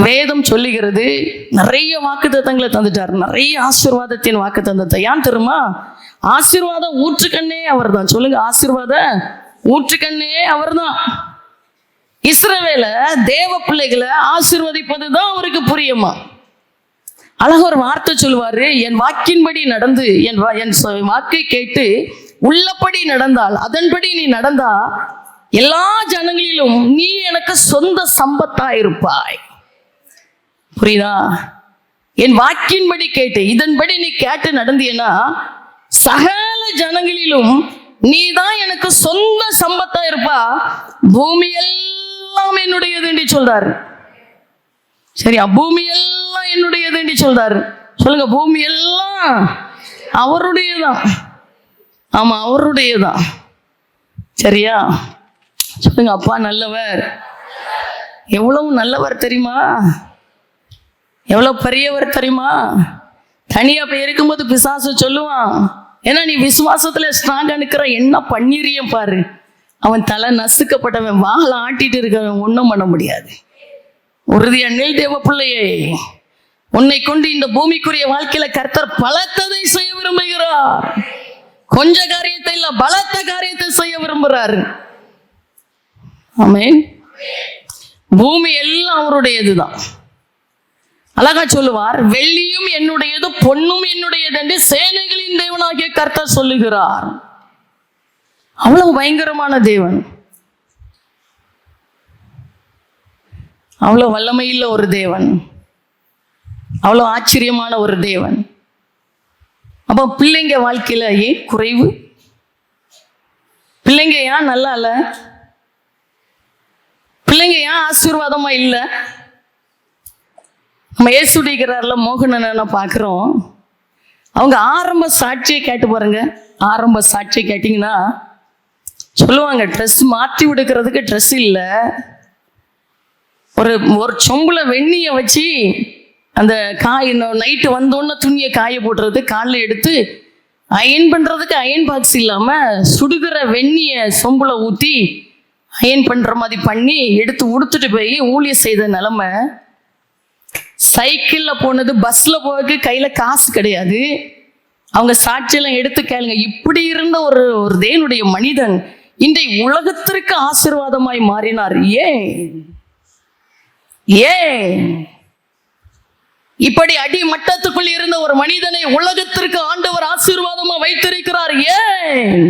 வேதம் சொல்லுகிறது நிறைய வாக்குத்தத்தங்களை தந்துட்டார், நிறைய ஆசீர்வாதத்தின் வாக்குத்தத்தத்தை. ஏன் தெரியுமா? ஆசீர்வாத ஊற்றுக்கண்ணே அவர் தான். சொல்லுங்க, ஆசீர்வாத ஊற்றுக்கண்ணே அவர் தான். இஸ்ரவேல தேவ பிள்ளைகளை ஆசீர்வதிப்பதுதான் அவருக்கு புரியுமா? அழக ஒரு வார்த்தை சொல்லுவாரு, என் வாக்கின்படி நடந்து என் வாக்கை கேட்டு உள்ளபடி நடந்தால், அதன்படி நீ நடந்தா எல்லா ஜனங்களிலும் நீ எனக்கு சொந்த சம்பத்தா இருப்பாய். புரியுதா? என் வாக்கின்படி கேட்டு இதன்படி நீ கேட்டு நடந்தீன்னா சகல ஜனங்களிலும் நீ தான் எனக்கு சொந்த சம்பத்தா இருப்பா. பூமி எல்லாம் என்னுடையது என்று சொல்றாரு. சரியா? பூமி எல்லாம் என்னுடையது என்று சொல்றாரு. சொல்லுங்க, பூமி எல்லாம் அவருடையதான். ஆமா, அவருடையதான். சரியா? சொல்லுங்க, அப்பா நல்லவர். எவ்வளவு நல்லவர் தெரியுமா? எவ்வளவு பெரியவர் தெரியுமா? தனியா போய் இருக்கும்போது பிசாசு சொல்லுவான், ஏன்னா நீ விசுவாசத்துல ஸ்ட்ராங்கா நிக்கிற, என்ன பண்ணிரியம் பாரு. அவன் தலை நசுக்கப்பட்டவன், வாழ ஆட்டிட்டு இருக்கிறவன் ஒன்றும் பண்ண முடியாது. உறுதியா நில் தேவ பிள்ளையே, உன்னை கொண்டு இந்த பூமிக்குரிய வாழ்க்கையில கர்த்தர் பலத்ததை செய்ய விரும்புகிறார். கொஞ்ச காரியத்தை இல்ல, பலத்த காரியத்தை செய்ய விரும்புகிறார். ஆமென். பூமி எல்லாம் அவருடையதுதான். அழகா சொல்லுவார், வெள்ளியும் என்னுடையது பொன்னும் என்னுடையது என்று சேனைகளின் தேவனாகிய கர்த்தர் சொல்லுகிறார். அவ்வளவு பயங்கரமான தேவன், அவ்வளவு வல்லமையுள்ள ஒரு தேவன், அவ்வளவு ஆச்சரியமான ஒரு தேவன். அப்ப பிள்ளைங்க வாழ்க்கையில ஏன் குறைவு? பிள்ளைங்க ஏன் நல்லா இல்ல? பிள்ளைங்க ஏன் ஆசீர்வாதமா இல்லை? நம்ம ஏசுடிக்கிறார்ல மோகனனை பார்க்குறோம். அவங்க ஆரம்ப சாட்சியை கேட்டு பாருங்க. ஆரம்ப சாட்சியை கேட்டிங்கன்னா சொல்லுவாங்க, ட்ரெஸ் மாற்றி விடுக்கிறதுக்கு ட்ரெஸ் இல்லை, ஒரு சொம்புல வெந்நியை வச்சு அந்த காய் நைட்டு வந்தோன்னே துணியை காய போடுறது, காலில் எடுத்து அயன் பண்ணுறதுக்கு அயன் பாக்ஸ் இல்லாமல் சுடுகிற வெந்நியை சொம்புல ஊற்றி அயன் பண்ணுற மாதிரி பண்ணி எடுத்து உடுத்துட்டு போய் ஊழியம் செய்த நிலமை. சைக்கிளில் போனது, பஸ்ஸில் போகிறதுக்கு கையில் காசு கிடையாது. அவங்க சாட்சியெல்லாம் எடுத்து கேளுங்க. இப்படி இருந்த ஒரு தேவனுடைய மனிதன் இன்றைய உலகத்திற்கு ஆசீர்வாதமாய் மாறினார். ஏன் இப்படி அடிமட்டத்துக்குள் இருந்த ஒரு மனிதனை உலகத்திற்கு ஆண்டவர் ஆசீர்வாதமா வைத்திருக்கிறார்? ஏன்?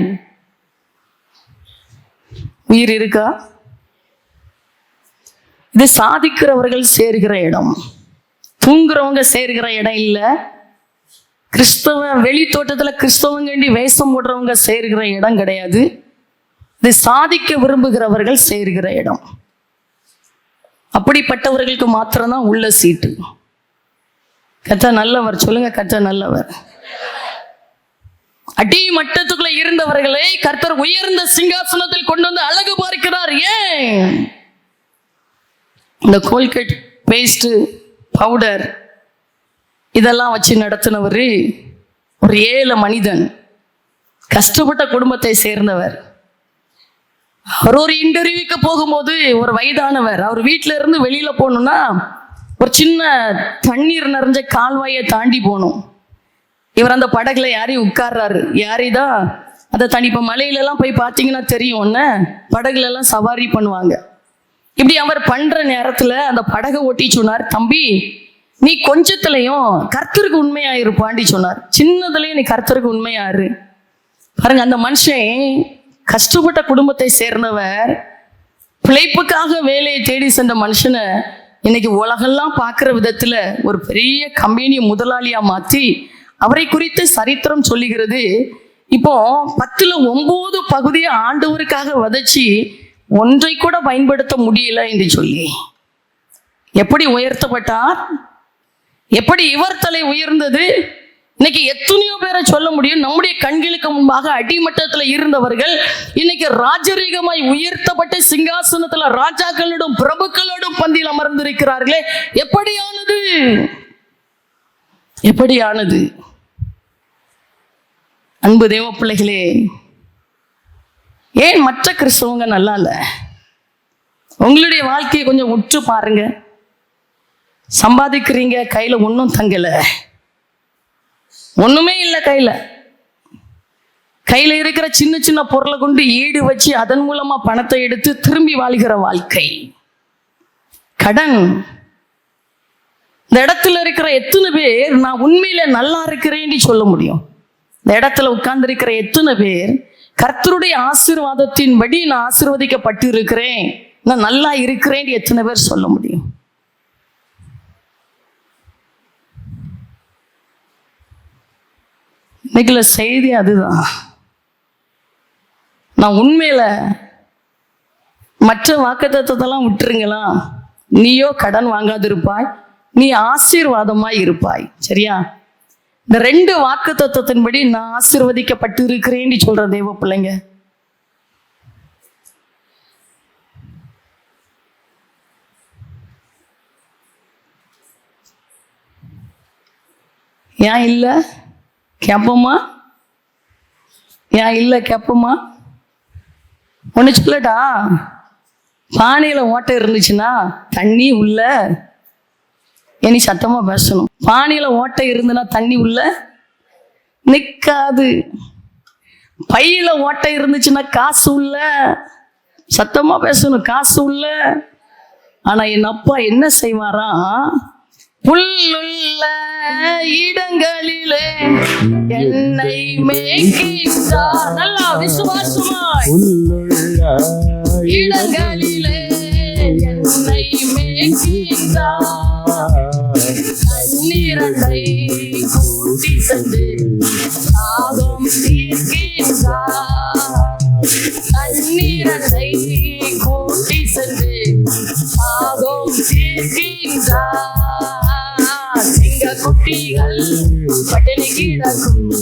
உயிர் இருக்கா? இது சாதிக்கிறவர்கள் சேர்கிற இடம், தூங்குறவங்க சேர்கிற இடம் இல்ல. கிறிஸ்தவ வெளி தோட்டத்துல கிறிஸ்தவங்கண்டி வேஷம் போடுறவங்க சேர்கிற இடம் கிடையாது. இது சாதிக்க விரும்புகிறவர்கள் சேர்கிற இடம். அப்படிப்பட்டவர்களுக்கு மாத்திரம்தான் உள்ள சீட்டு. கர்த்தர் நல்லவர். சொல்லுங்க, கர்த்தர் நல்லவர். அடி மட்டத்துக்குள்ள இருந்தவர்களை கர்த்தர் உயர்ந்த சிங்காசனத்தில் கொண்டு வந்து அழகு பார்க்கிறார். ஏன்? இந்த கோல்கேட், பேஸ்ட், பவுடர் இதெல்லாம் வச்சு நடத்தினவர் ஒரு ஏழை மனிதன், கஷ்டப்பட்ட குடும்பத்தை சேர்ந்தவர். அவர் ஒரு இன்டர்வியூக்கு போகும்போது ஒரு வயதானவர், அவர் வீட்டில இருந்து வெளியில போகணும்னா ஒரு சின்ன தண்ணீர் நிறைஞ்ச கால்வாயை தாண்டி போகணும். இவர் அந்த படகுல யாரையும் உட்கார்றாரு. யாரைதான் அந்த தண்ணி, இப்போ மலையிலலாம் போய் பார்த்தீங்கன்னா தெரியும், ஒன்று படகுல எல்லாம் சவாரி பண்ணுவாங்க. இப்படி அவர் பண்ற நேரத்துல அந்த படகை ஓட்டி சொன்னார், தம்பி நீ கொஞ்சத்துலையும் கர்த்தருக்கு உண்மையா இருப்பாண்டி சொன்னார். சின்னதுலயும் நீ கர்த்தருக்கு உண்மையாரு. பாருங்க, அந்த மனுஷன் கஷ்டப்பட்ட குடும்பத்தை சேர்ந்தவர், பிழைப்புக்காக வேலையை தேடி சென்ற மனுஷனை இன்னைக்கு உலகெல்லாம் பார்க்குற விதத்துல ஒரு பெரிய கம்பெனி முதலாளியா மாற்றி அவரை குறித்து சரித்திரம் சொல்லுகிறது. இப்போ 10-9 பகுதியை ஆண்டவருக்காக விதைச்சி ஒன்றை கூட பயன்படுத்த முடியல என்று சொல்லி எப்படி உயர்த்தப்பட்டார், எப்படி இவர் தலை உயர்ந்தது. இன்னைக்கு எத்தனையோ பேரை சொல்ல முடியும். நம்முடைய கண்களுக்கு முன்பாக அடிமட்டத்துல இருந்தவர்கள் இன்னைக்கு ராஜரீகமாய் உயர்த்தப்பட்ட சிங்காசனத்துல ராஜாக்களோடும் பிரபுக்களோடும் பந்தியில் அமர்ந்திருக்கிறார்களே. எப்படியானது? எப்படியானது? அன்பு தேவ பிள்ளைகளே, ஏன் மற்ற கிறிஸ்தவங்க நல்லா இல்ல? உங்களுடைய வாழ்க்கையை கொஞ்சம் உற்று பாருங்க. சம்பாதிக்கிறீங்க, கையில ஒன்றும் தங்கல, ஒண்ணுமே இல்லை கையில. கையில இருக்கிற சின்ன சின்ன பொருளை கொண்டு ஈடு வச்சு அதன் மூலமா பணத்தை எடுத்து திரும்பி வாழ்கிற வாழ்க்கை. கடன். இந்த இடத்துல இருக்கிற எத்தனை பேர் நான் உண்மையில நல்லா இருக்கிறேன்னு சொல்ல முடியும்? இந்த இடத்துல உட்கார்ந்து இருக்கிற எத்தனை பேர் கர்த்தருடைய ஆசீர்வாதத்தின்படி நான் ஆசீர்வதிக்கப்பட்டு இருக்கிறேன், நான் நல்லா இருக்கிறேன் எத்தனை பேர் சொல்ல முடியும்? இன்னைக்குள்ள செய்தி அதுதான். நான் உண்மையில மற்ற வாக்குத்தத்தத்தெல்லாம் விட்டுருங்களா, நீயோ கடன் வாங்காதிருப்பாய், நீ ஆசீர்வாதமாய் இருப்பாய். சரியா? இந்த 2 வாக்குத்தத்தத்தின்படி நான் ஆசீர்வதிக்கப்பட்டு இருக்கிறேன்னு சொல்ற தேவ பிள்ளைங்க, ஏன் இல்லை கேப்போமா? ஏன் இல்லை கேப்போமா? ஒன்று சொல்லட்டா, பானையில ஓட்டை இருந்துச்சுன்னா தண்ணி உள்ள, இனி சத்தமா பேசணும், பானையில ஓட்டை இருந்துன்னா தண்ணி உள்ள நிக்காது. பையில ஓட்டை இருந்துச்சுன்னா காசு உள்ள, சத்தமா பேசணும், காசு உள்ள. ஆனா என் அப்பா என்ன செய்வாராம், புல்லுள்ள இடங்களிலே என்னை மேய்க்கின்றார். நல்லா விசுவாசமாய், இடங்களிலே என்னை மேய்க்கின்றார். தண்ணீரை கூட்டி சென்று தாகம் தீர்க்கின்றார். தண்ணீரை கூட்டி சென்று தாகம் தீர்க்கின்றார். குட்டிகள் பட்டினி கிடக்கும்,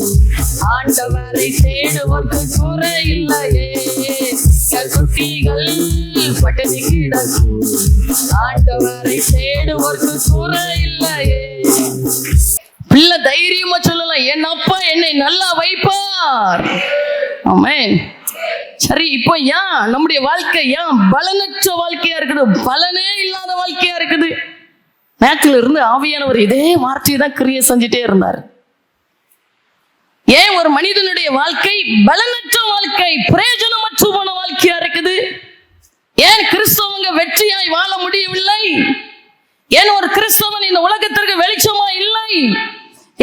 ஆண்டவரை தேடுவோர்க்கு குறை இல்லையே. குட்டிகள் பட்டினி கிடக்கும், ஆண்டவரை தேடுவோர்க்கு குறை இல்லையே. பிள்ளை தைரியமா சொல்லலாம், என் அப்பா என்னை நல்லா வைப்பார். ஆமென். சரி, இப்போ ஏன் நம்முடைய வாழ்க்கை ஏன் பலனற்ற வாழ்க்கையா இருக்குது, பலனே இல்லாத வாழ்க்கையா இருக்குது? நேற்றில இருந்து ஆவியானவர் இதே வார்த்தையை தான் கிரியை செஞ்சுட்டே இருந்தார். ஏன் ஒரு மனிதனுடைய வாழ்க்கை பலனற்ற வாழ்க்கை, பிரயோஜனமற்ற போன வாழ்க்கையா இருக்குது? ஏன் கிறிஸ்தவங்க வெற்றியாய் வாழ முடியவில்லை? ஏன் ஒரு கிறிஸ்தவன் இந்த உலகத்திற்கு வெளிச்சமா இல்லை?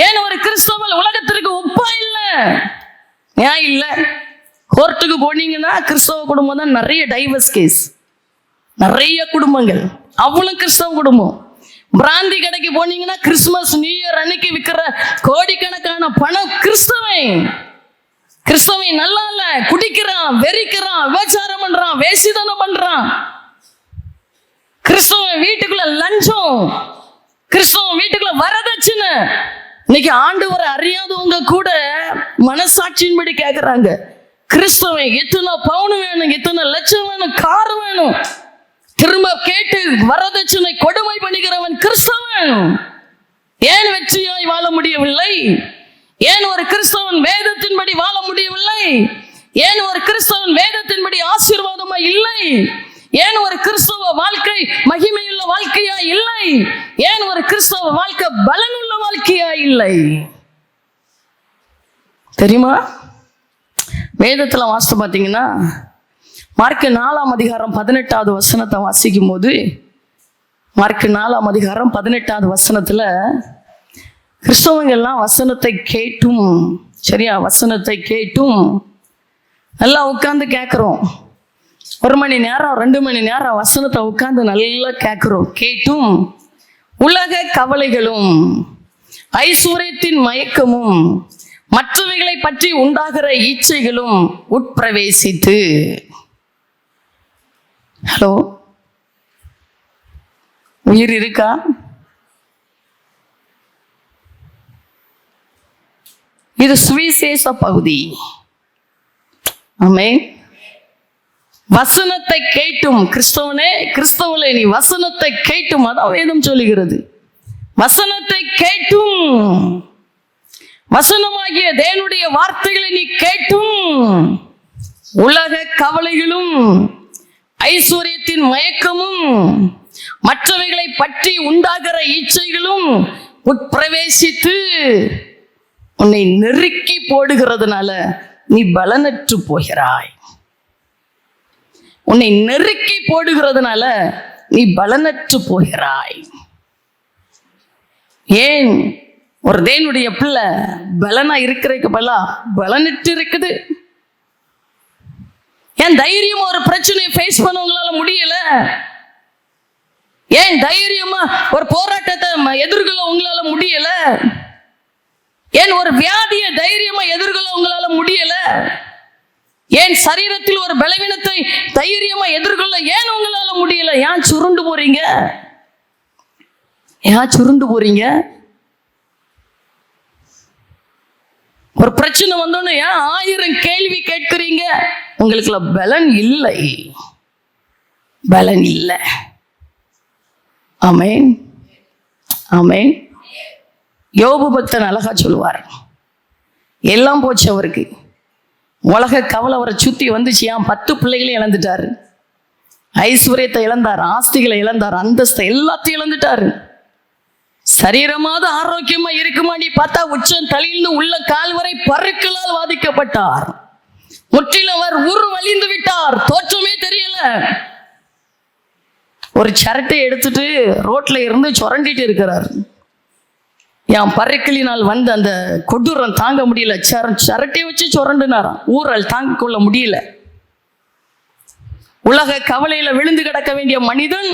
ஏன் ஒரு கிறிஸ்தவன் உலகத்திற்கு உப்பா இல்லை? ஏன் இல்லை? கோர்ட்டுக்கு போனீங்கன்னா கிறிஸ்தவ குடும்பம் தான் நிறைய டைவர்ஸ் கேஸ், நிறைய குடும்பங்கள் அவ்வளவு கிறிஸ்தவ குடும்பம். பிராந்தி கடைக்கு போனீங்கன்னா கிறிஸ்துமஸ் நியூ இயர் அன்னைக்கு விற்கிற கோடிக்கணக்கான பணம் கிறிஸ்தவன். கிறிஸ்தவன் நல்லா இல்ல, குடிக்கிறான், வெறிக்கிறான், விபச்சாரம் பண்றான், வேசிதனம் பண்றான். கிறிஸ்தவன் வீட்டுக்குள்ள லஞ்சம், கிறிஸ்தவன் வீட்டுக்குள்ள வரதட்சணை. இன்னைக்கு ஆண்டவரை அறியாதவங்க கூட மனசாட்சியின்படி கேட்கறாங்க, கிறிஸ்தவன் எத்தனை பவுன் வேணும், எத்தனை லட்சம் வேணும், கார் வேணும், திரும்ப கேட்டு வரதட்சணை கொடுமை பண்ணுகிறவன் கிறிஸ்தவன். ஏன் வெற்றியாய் வாழ முடியவில்லை? ஏன் ஒரு கிறிஸ்தவன் வேதத்தின்படி வாழ முடியவில்லை? ஏன் ஒரு கிறிஸ்தவன் வேதத்தின்படி ஆசீர்வாதமா இல்லை? ஏன் ஒரு கிறிஸ்தவ வாழ்க்கை மகிமையுள்ள வாழ்க்கையா இல்லை? ஏன் ஒரு கிறிஸ்தவ வாழ்க்கை பலனுள்ள வாழ்க்கையா இல்லை? தெரியுமா? வேதத்துல வாசித்து பார்த்தீங்கன்னா மார்க்கு 4ஆம் அதிகாரம் 18வது வசனத்தை வாசிக்கும் போது, மார்க்கு 4ஆம் அதிகாரம் 18வது வசனத்துல கிறிஸ்தவங்கள்லாம் வசனத்தை கேட்டும், சரியா, வசனத்தை கேட்டும் நல்லா உட்கார்ந்து கேட்குறோம். 1 மணி நேரம் 2 மணி நேரம் வசனத்தை உட்கார்ந்து நல்லா கேட்குறோம். கேட்டும் உலக கவலைகளும் ஐஸ்வர்யத்தின் மயக்கமும் மற்றவைகளை பற்றி உண்டாகிற இச்சைகளும் உட்பிரவேசித்து. ஹலோ, உயிர் இருக்கா? இது சுவிசேஷ பகுதி. ஆமென். வசனத்தை கேட்டும், கிறிஸ்தவனே, கிறிஸ்தவனே, நீ வசனத்தை கேட்டும், அதான் வேதம் சொல்லுகிறது. வசனத்தை கேட்டும், வசனமாகிய தேவனுடைய வார்த்தைகளை நீ கேட்டும் உலக கவலைகளும் ஐஸ்வர்யத்தின் மயக்கமும் மற்றவைகளை பற்றி உண்டாகிற இச்சைகளும் உட்பிரவேசித்து உன்னை நெருக்கி போடுகிறதுனால நீ பலனற்று போகிறாய். உன்னை நெருக்கி போடுகிறதுனால நீ பலனற்று போகிறாய். ஏன் ஒரு தேவனுடைய பிள்ளை பலனா இருக்கிறதுக்கு பலா பலனற்று இருக்குது? ஏன் தைரியமா ஒரு பிரச்சனையை ஃபேஸ் பண்ண உங்களால முடியல? ஏன் தைரியமா ஒரு போராட்டத்தை எதிர்கொள்ள உங்களால முடியல? ஏன் ஒரு வியாதியை தைரியமா எதிர்கொள்ள உங்களால முடியல? ஏன் சரீரத்தில் ஒரு பலவீனத்தை தைரியமா எதிர்கொள்ள ஏன் உங்களால முடியல? ஏன் சுருண்டு போறீங்க? ஏன் சுருண்டு போறீங்க? ஒரு பிரச்சனை வந்தோன்னு ஏன் 1000 கேள்வி கேட்கிறீங்க? உங்களுக்குள்ள பலன் இல்லை, பலன் இல்லை. ஆமென், ஆமென். யோபு பக்தன் அழகா சொல்லுவார், எல்லாம் போச்சு அவருக்கு, உலக கவலை அவரை சுத்தி வந்துச்சு. 10 பிள்ளைகளையும் இழந்துட்டாரு, ஐஸ்வர்யத்தை இழந்தார், ஆஸ்திகளை இழந்தார், அந்தஸ்தை எல்லாத்தையும் இழந்துட்டாரு. சரீரமாவது ஆரோக்கியமா இருக்குமாடி பார்த்தா உச்சம் தலையிலிருந்து உள்ள கால் வரை பருக்களால் வாதிக்கப்பட்டார். முற்றிலும் அவர் வலிந்து விட்டார், தோற்றமே தெரியல. ஒரு சரட்டை எடுத்துட்டு ரோட்ல இருந்து சுரண்டிட்டு இருக்கிறார். என் பருக்களினால் வந்து அந்த கொடூரம் தாங்க முடியல, சரட்டையை வச்சு சுரண்டுனாராம். ஊரல் தாங்கிக் கொள்ள முடியல. உலக கவலையில விழுந்து கிடக்க வேண்டிய மனிதன்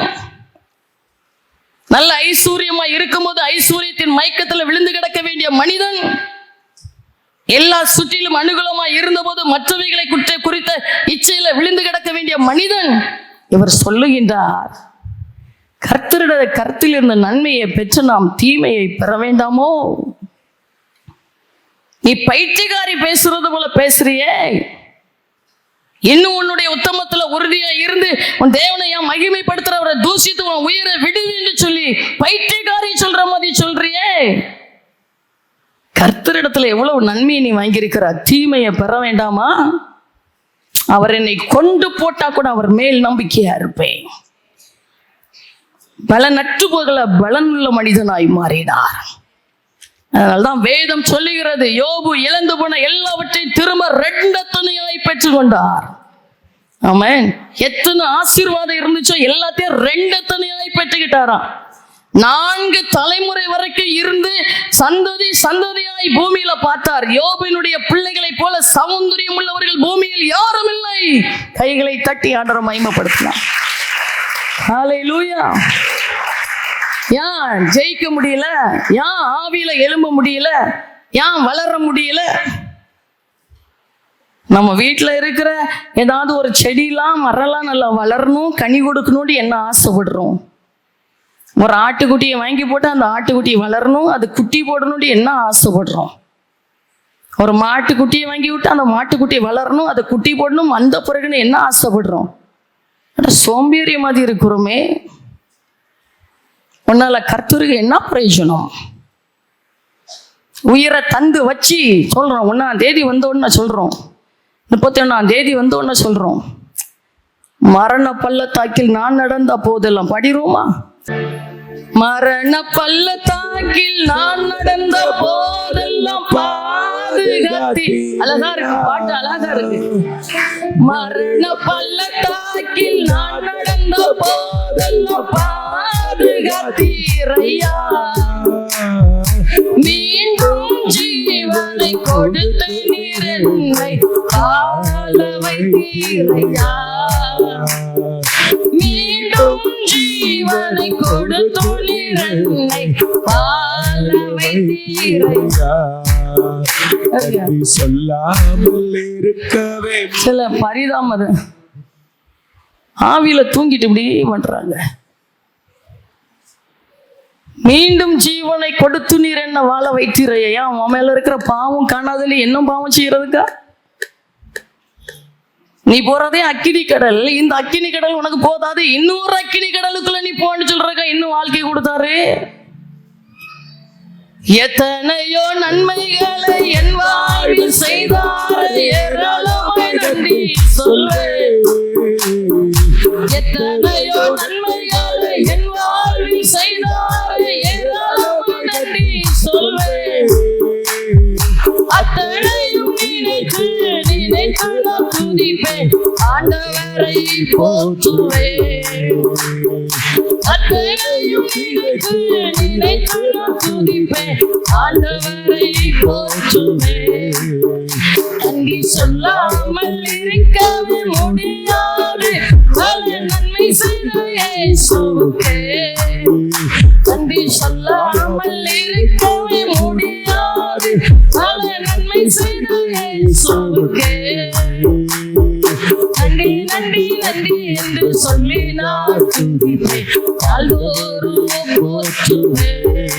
நல்ல ஐஸ்வர்யமா இருக்கும்போது ஐஸ்வர்யத்தின் மயக்கத்துல விழுந்து கிடக்க வேண்டிய மனிதன், எல்லா சுற்றிலும் அனுகூலமா இருந்த போது மற்றவைகளை குறித்த இச்சையில விழுந்து கிடக்க வேண்டிய மனிதன் இவர் சொல்லுகின்றார், கர்த்தருடைய கருத்தில் இருந்த நன்மையை பெற்று நாம் தீமையை பெற வேண்டாமோ? நீ பைத்தியக்காரி பேசுறது போல பேசுறியே, இன்னும் உன்னுடைய உத்தமத்துல உறுதியா இருந்து உன் தேவனை ஏன் மகிமைப்படுத்துறவரை தூசித்து உன் உயிரை விடுது என்று சொல்லி பைத்தியக்காரி சொல்ற மாதிரி சொல்றியே. கர்த்தரிடத்துல எவ்வளவு நன்மையை நீ வாங்கியிருக்கிற, தீமையை பெற வேண்டாமா? அவர் என்னை கொண்டு போட்டா கூட அவர் மேல் நம்பிக்கையா இருப்பேன். பலனற்று போகல, பலனுள்ள மனிதனாய் மாறினார். அதனால்தான் வேதம் சொல்லுகிறது, யோபு இழந்து போன எல்லாவற்றையும் திரும்ப 2 தனியாய் பெற்றுக் கொண்டார். ஆமென். எத்தனை ஆசீர்வாதம் இருந்துச்சோ எல்லாத்தையும் 2 தனியாய் பெற்றுக்கிட்டாராம். 4 தலைமுறை வரைக்கும் இருந்து சந்ததி சந்ததியாய் பூமியில பார்த்தார். யோபினுடைய பிள்ளைகளை போல சௌந்தரியம் உள்ளவர்கள் பூமியில் யாரும் இல்லை. கைகளை தட்டி ஆண்டவரை மகிமைப்படுத்தினார். ஹல்லேலூயா. ஏன் ஜெயிக்க முடியல? ஏன் ஆவியில எழும்ப முடியல? ஏன் வளர முடியல? நம்ம வீட்டில் இருக்கிற ஏதாவது ஒரு செடியெல்லாம் மரம்லாம் நல்லா வளரணும், கனி கொடுக்கணும்னு என்ன ஆசைப்படுறோம்? ஒரு ஆட்டுக்குட்டியை வாங்கி போட்டு அந்த ஆட்டுக்குட்டி வளரணும், அது குட்டி போடணும்னு என்ன ஆசைப்படுறோம்? ஒரு மாட்டுக்குட்டியை வாங்கி விட்டு அந்த மாட்டுக்குட்டியை வளரணும், அது குட்டி போடணும், அந்த பிறகுன்னு என்ன ஆசைப்படுறோம்? சோம்பேறி மாதிரி இருக்கிறோமே. உன்னால கர்த்தருக்கு என்ன பிரயோஜனம்? உயிரை தந்து வச்சு சொல்றோம், 1ஆம் தேதி வந்தோன்னு சொல்றோம், 31ஆம் தேதி வந்தோன்னு சொல்றோம், மரண பள்ளத்தாக்கில் நான் நடந்த போதெல்லாம் படிரோமா? மரண பள்ளத்தாக்கில் நான் நடந்த போதெல்லாம் பாதுகாத்தி. அழகா இருக்கு பாட்டு, அழகா இருக்கு. மரண பள்ளத்தாக்கில் நான் நடந்த போதெல்லாம் பாதுகாத்தீரையா, மீண்டும் ஜீவனை கொடுத்த நீர் என்னை வாழ வைத்தீரையா, மீண்டும் ஜீவனை கொடுத்த நீர் என்னை வாழ வைத்தீரையா. சொல்லாமல் இருக்கவே சில பரிதாமது ஆவியில தூங்கிட்டு இப்படி பண்றாங்க. மீண்டும் ஜீவனை கொடுத்து நீர் என்ன வாழ வைத்தீரையா. உன் மேல இருக்கிற பாவம் காணாதல என்ன பாவம் செய்யறதுக்கா? நீ போறதே அக்கினி கடல். இந்த அக்கினி கடல் உனக்கு போதாது, இன்னொரு அக்கினி கடலுக்குள்ள நீ போன்னு சொல்றக்கா இன்னும் வாழ்க்கை கொடுத்தாரு. எத்தனையோ நன்மைகளை என் வாழ்வில் செய்தார், ஏராளமாய் நன்றி சொல்ல. எத்தனையோ நன்மைகளை என் நினைத்து நான் துதிப்பேன், ஆண்டவரை போற்றுவேன். அத்தனையும் நினைத்து நான் துதிப்பேன், ஆண்டவரை போற்றுவேன். நன்றி சொல்லாமல் இருக்கவே முடியாது, பல நன்மை செய்த இயேசுவுக்கே. நன்றி சொல்லாமல் இருக்கவே முடியாது, பல நன்மை செய்த இயேசுவுக்கே. நன்றி நன்றி நன்றி என்று சொல்லி நான் துதிப்பேன், நாள்தோறும் போற்றுவேன்,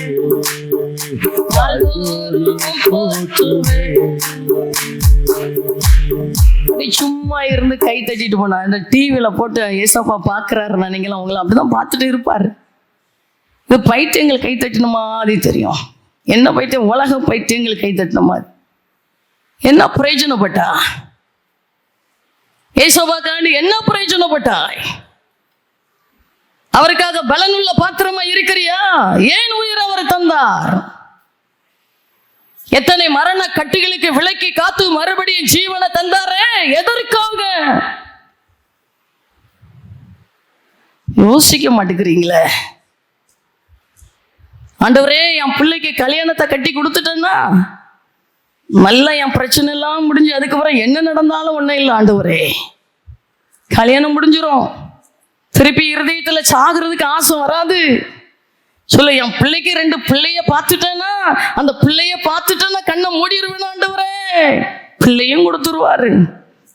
நாள்தோறும் போற்றுவேன். சும்மா இருந்து கை தட்டிட்டு போனா, இந்த டிவியில போட்டு ஏசப்பா பாக்குறாருன்னா நீங்களும் அவங்கள அப்படிதான் பார்த்துட்டு இருப்பாரு. இது பைத்தியங்கள் கை தட்டின மாதிரி தெரியும். என்ன பைத்தியம்? உலக பைத்தியங்கள் கை தட்டின மாதிரி. என்ன பிரயோஜனப்பட்டா? ஏசப்பாக்காண்டி என்ன பிரயோஜனப்பட்டாய்? அவருக்காக பலனுள்ள பாத்திரமா இருக்கிறியா? ஏன் உயிர் அவர் தந்தார்? எத்தனை மரண கட்டுகளுக்கு விலக்கி காத்து மறுபடியும் ஜீவனை தந்தாரே, எதற்காக? யோசிக்க மாட்டேங்கிறீங்களே. ஆண்டவரே, என் பிள்ளைக்கு கல்யாணத்தை கட்டி கொடுத்துட்டேன்னா நல்லா என் பிரச்சனை எல்லாம் முடிஞ்சு அதுக்கப்புறம் என்ன நடந்தாலும் ஒன்றும் இல்லை ஆண்டவரே, கல்யாணம் முடிஞ்சிடும், திருப்பி இருதயத்தில் சாகிறதுக்கு ஆசை வராது. சொல்ல, என் பிள்ளைக்கு 2 பிள்ளைய பார்த்துட்டேன்னா, அந்த பிள்ளைய பார்த்துட்டேன்னா கண்ணை மூடிடுவேன் ஆண்டவரே, பிள்ளையும் கொடுத்துருவாரு.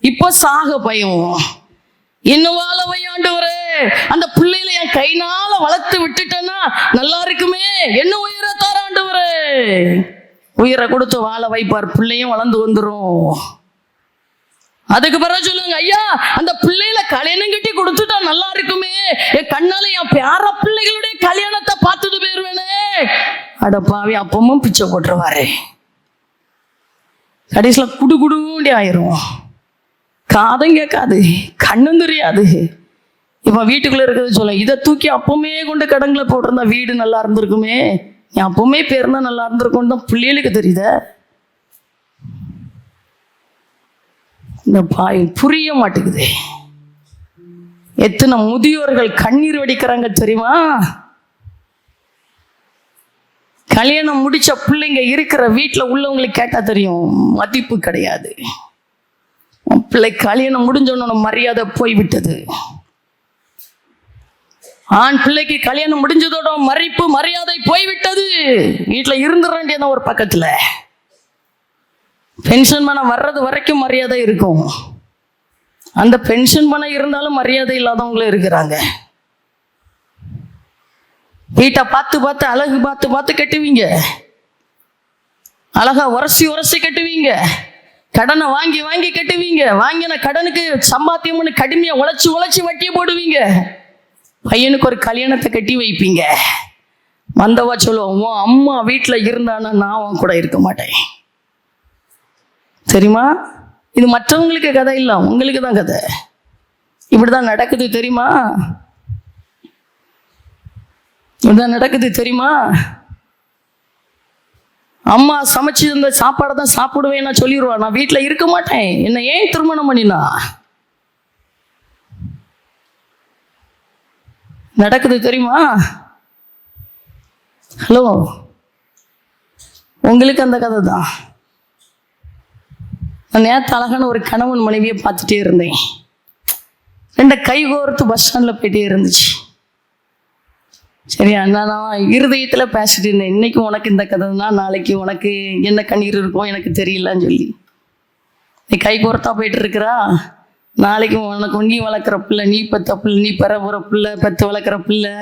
இப்போ சாக பயம், இன்னும் வாழவை ஆண்டவரே, அந்த பிள்ளையில என் கைனால வளர்த்து விட்டுட்டேன்னா நல்லா இருக்குமே, என்ன உயிரை தார ஆண்டவரே. உயிரை கொடுத்து வாழ வைப்பார், பிள்ளையும் வளர்ந்து வந்துடும். அதுக்கு பிறகு சொல்லுங்க, ஐயா அந்த பிள்ளையில கல்யாணம் கட்டி கொடுத்துட்டா நல்லா இருக்குமே, என் கண்ணால என் பேர பிள்ளைகளுடைய கல்யாணத்தை பார்த்துட்டு போயிருவேனே. அட பாவி, அப்பமும் பிச்சை போட்டுருவாரு. கடைசியில குடு குடுண்டி ஆயிரும், காதும் கேட்காது, கண்ணும் தெரியாது. இப்ப வீட்டுக்குள்ள இருக்கிறது சொல்ல, இதை தூக்கி அப்பவுமே கொண்டு கடன்களை போட்டிருந்தா வீடு நல்லா இருந்திருக்குமே, என் அப்பவுமே பேருந்தா நல்லா இருந்திருக்கும் தான் பிள்ளைகளுக்கு தெரியுத. இந்த பாய் புரிய மாட்டேங்குது. எத்தனை முதியோர்கள் கண்ணீர் வடிக்கிறாங்க தெரியுமா? கல்யாணம் முடிச்ச பிள்ளைங்க இருக்கிற வீட்டில் உள்ளவங்களுக்கு கேட்டா தெரியும், மதிப்பு கிடையாது. பிள்ளை கல்யாணம் முடிஞ்சோன்னு மரியாதை போய்விட்டது. ஆண் பிள்ளைக்கு கல்யாணம் முடிஞ்சதோட மரியாதை போய்விட்டது. வீட்டில் இருந்துட வேண்டியதான் ஒரு பக்கத்தில். பென்ஷன் பணம் வர்றது வரைக்கும் மரியாதை இருக்கும். அந்த பென்ஷன் பணம் இருந்தாலும் மரியாதை இல்லாதவங்களும் இருக்கிறாங்க. வீட்டை பார்த்து பார்த்து அழகு பார்த்து பார்த்து கட்டுவீங்க, அழகா உரசி கட்டுவீங்க, கடனை வாங்கி வாங்கி கட்டுவீங்க, வாங்கின கடனுக்கு சம்பாத்தியம்னு கடுமையா உழைச்சி வட்டியை போடுவீங்க. பையனுக்கு ஒரு கல்யாணத்தை கட்டி வைப்பீங்க. வந்தவா சொல்லுவோம், உன் அம்மா வீட்டில் இருந்தானா நான் அவன் கூட இருக்க மாட்டேன். தெரியுமா? இது மற்றவங்களுக்கு கதை இல்லை, உங்களுக்கு தான் கதை. இப்படிதான் நடக்குது தெரியுமா? இப்படிதான் நடக்குது தெரியுமா? அம்மா சமைச்சு இருந்த சாப்பாடை தான் சாப்பிடுவேன் நான் சொல்லிடுவா, நான் வீட்டில் இருக்க மாட்டேன். என்ன ஏன் திருமணம் பண்ணினா? நடக்குது தெரியுமா? ஹலோ, உங்களுக்கு அந்த கதை தான். நான் நேற்று அழகான ஒரு கணவன் மனைவியை பார்த்துட்டே இருந்தேன். 2 கை கோர்த்து பஸ் ஸ்டாண்டில் போயிட்டே இருந்துச்சு. சரியா, நான் இருதயத்தில் பேசிட்டு இருந்தேன், இன்னைக்கு உனக்கு இந்த கதைன்னா நாளைக்கு உனக்கு என்ன கண்ணீர் இருக்கும் எனக்கு தெரியலன்னு சொல்லி. நீ கை கோர்த்தா போயிட்டு இருக்கிறா, நாளைக்கு உனக்கு நீ வளர்க்குற பிள்ளை, நீ பெத்த பிள்ளை, நீ பெற பிள்ளை, பெற்று வளர்க்குற பிள்ளை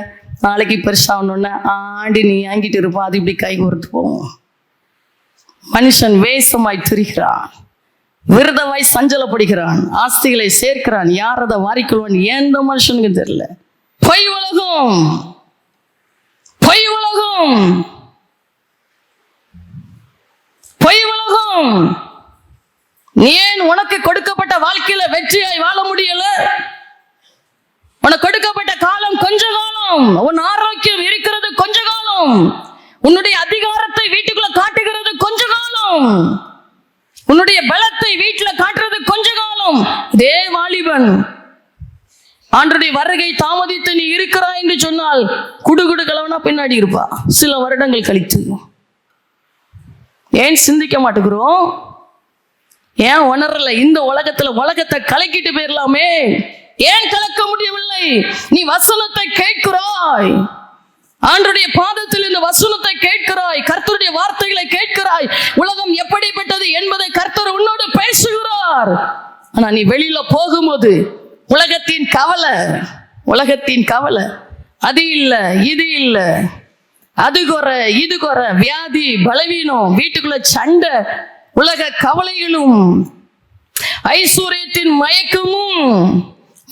நாளைக்கு பெருசாகணுன்னு ஆண்டி நீ வாங்கிட்டு இருப்பா. அது இப்படி கை கோர்த்து போவோம். மனுஷன் வேஷமாய் திரிகிறான், விரதவாய் சஞ்சலப்படுகிறான், ஆஸ்திகளை சேர்க்கிறான், யார் அதை வாரிக்கொள்வான் எந்த மனுஷனுக்கு தெரியல. பொய் உலகம், பொய் உலகம், பொய் உலகம். நீ ஏன் உனக்கு கொடுக்கப்பட்ட வாழ்க்கையில வெற்றியாய் வாழ முடியல? உனக்கு கொடுக்கப்பட்ட காலம் கொஞ்ச காலம், உன் ஆரோக்கியம் இருக்கிறது கொஞ்ச காலம், உன்னுடைய அதிகாரத்தை வீட்டுக்குள்ள காட்டுகிறது கொஞ்ச காலம், உன்னுடைய பலத்தை வீட்டுல காட்டுறது இதே வாலிபன் ஆண்டவருடைய வருகை தாமதித்து நீ இருக்கிறாய் என்று சொன்னால் குடுகுடு கலவனா பின்னாடி இருப்பா சில வருடங்கள் கழித்து. ஏன் சிந்திக்க மாட்டேங்கிறோம்? ஏன் உணரல? இந்த உலகத்தை கலக்கிட்டு போயிடலாமே, ஏன் கலக்க முடியவில்லை? நீ வசனத்தை கேட்கிறாய், ஆண்டவருடைய பாதத்தில் இந்த வசனத்தை கேட்கிறாய், கர்த்தருடைய வார்த்தைகளை கேட்கிறாய், உலகம் எப்படிப்பட்டது என்பதை கர்த்தர் உன்னோடு பேசுகிறார். ஆனா நீ வெளியில போகும்போது உலகத்தின் கவலை, அது இல்லை, இது இல்லை, அது குறை, இது குறை, வியாதி, பலவீனம், வீட்டுக்குள்ள சண்டை, உலக கவலைகளும் ஐஸ்வர்யத்தின் மயக்கமும்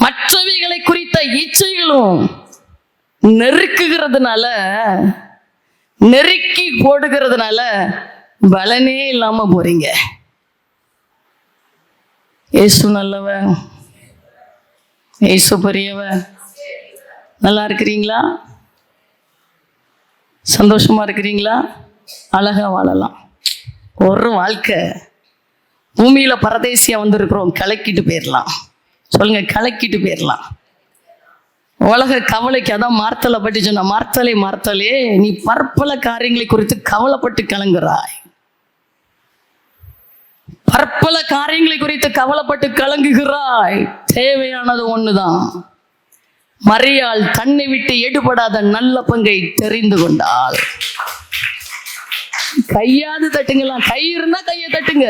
மற்றவைகளை குறித்த இச்சைகளும் நெருக்கி போடுகிறதுனால பலனே இல்லாம போறீங்க. இயேசு நல்லவன், இயேசு பெரியவன். நல்லா இருக்கிறீங்களா? சந்தோஷமா இருக்கிறீங்களா? அழகா வாழலாம். ஒரு வாழ்க்கை பூமியில பரதேசியா வந்திருக்கிறோம், கலக்கிட்டு போயிடலாம். சொல்லுங்க, கலக்கிட்டு போயிடலாம். உலக கவலைக்கு அதான் மார்த்தலை பற்றி சொன்ன, மார்த்தலே நீ பற்பல காரியங்களை குறித்து கவலைப்பட்டு கலங்குகிறாய், பற்பல காரியங்களை குறித்து கவலைப்பட்டு கலங்குகிறாய். தேவையானது ஒண்ணுதான். மரியாள் தன்னை விட்டு எடுபடாத நல்ல பங்கை தெரிந்து கொண்டாள். கையாது தட்டுங்களா? கை இருந்தா கையை தட்டுங்க.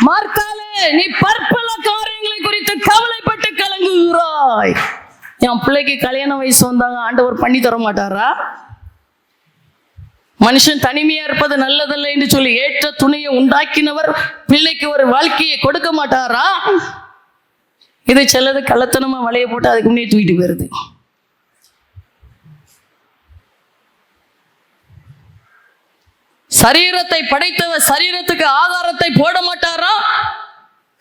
மார்த்தாலே நீ பற்பல காரியங்களை குறித்து கவலைப்பட்டு கலங்குகிறாய். என் பிள்ளைக்கு கல்யாண வயசு வந்தாங்க, ஆண்டவர் பண்ணி தர மாட்டாரா? மனுஷன் தனிமையா இருப்பது நல்லதல்ல என்று சொல்லி ஏற்ற துணையை உண்டாக்கினவர் பிள்ளைக்கு ஒரு வாழ்க்கையை கொடுக்க மாட்டாரா? இது சிலது கள்ளத்தனமா வலைய போட்டு அதுக்கு முன்னே தூக்கிட்டு போயிருது. சரீரத்தை படைத்தவர் சரீரத்துக்கு ஆகாரத்தை போட மாட்டாரா?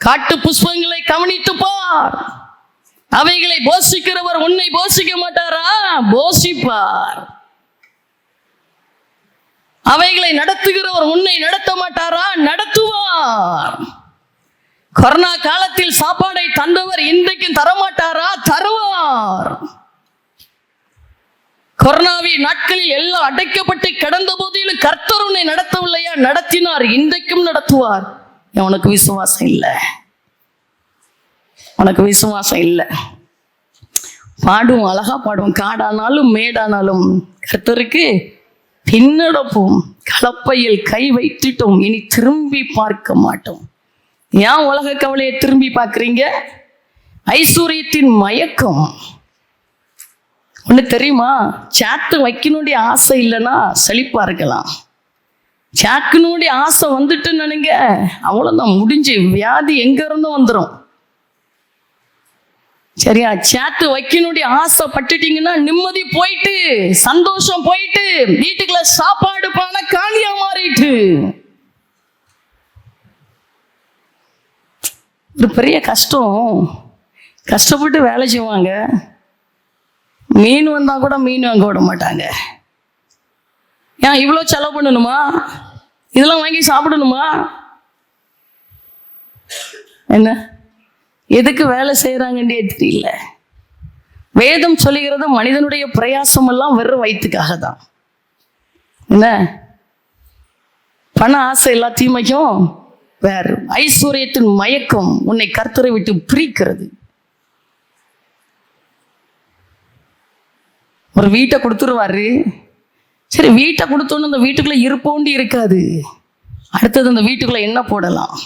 காட்டு புஷ்பங்களை கவனித்து பார், அவைகளை போஷிக்கிறவர் உன்னை போஷிக்க மாட்டாரா? போஷிப்பார். அவைகளை நடத்துகிறவர் உன்னை நடத்த மாட்டாரா? நடத்துவார். கொரோனா காலத்தில் சாப்பாடை தந்தவர் இன்றைக்கும் தரமாட்டாரா? தருவார். கொரோனாவின் நாட்களில் எல்லாம் அடைக்கப்பட்டு கிடந்த போதிலும் கர்த்தர் உன்னை நடத்தவில்லையா? நடத்தினார், இன்றைக்கும் நடத்துவார். உனக்கு விசுவாசம் இல்லை, உனக்கு விசுவாசம் இல்லை. பாடுவோம், அழகா பாடுவோம். காடானாலும் மேடானாலும் கர்த்தருக்கு பின்னடப்போம், கலப்பையில் கை வைத்துட்டோம், இனி திரும்பி பார்க்க மாட்டோம். ஏன் உலக கவலையை திரும்பி பார்க்குறீங்க? ஐஸ்வர்யத்தின் மயக்கம். ஒன்று தெரியுமா? சாத்து வைக்கணுடைய ஆசை இல்லைன்னா செழிப்பா இருக்கலாம். சாக்குனுடைய ஆசை வந்துட்டுன்னு நினைங்க, அவ்வளோதான், முடிஞ்சு. வியாதி எங்க இருந்தும் வந்துடும். சரியா? சாத்து வைக்கணுடைய ஆசை பட்டுட்டீங்கன்னா நிம்மதி போயிட்டு, சந்தோஷம் போயிட்டு, வீட்டுக்குள்ள சாப்பாடு பான காலியா மாறிட்டு. ஒரு பெரிய கஷ்டம். கஷ்டப்பட்டு வேலை செய்வாங்க, மீன் வந்தா கூட மீன் வாங்க விட மாட்டாங்க. ஏன் இவ்வளோ செலவு பண்ணணுமா? இதெல்லாம் வாங்கி சாப்பிடணுமா? என்ன எதுக்கு வேலை செய்யறாங்கன்னே தெரியல. வேதம் சொல்லுகிறது மனிதனுடைய பிரயாசம் எல்லாம் வெறும் வயிற்றுக்காக தான். என்ன பண ஆசை எல்லா தீமைக்கும் வேறு. ஐஸ்வர்யத்தின் மயக்கம் உன்னை கர்த்தரை விட்டு பிரிக்கிறது. ஒரு வீட்டை கொடுத்துருவாரு, சரி வீட்டை கொடுத்தோன்னு அந்த வீட்டுக்குள்ள இருப்போண்டி இருக்காது. அடுத்தது அந்த வீட்டுக்குள்ள என்ன போடலாம்,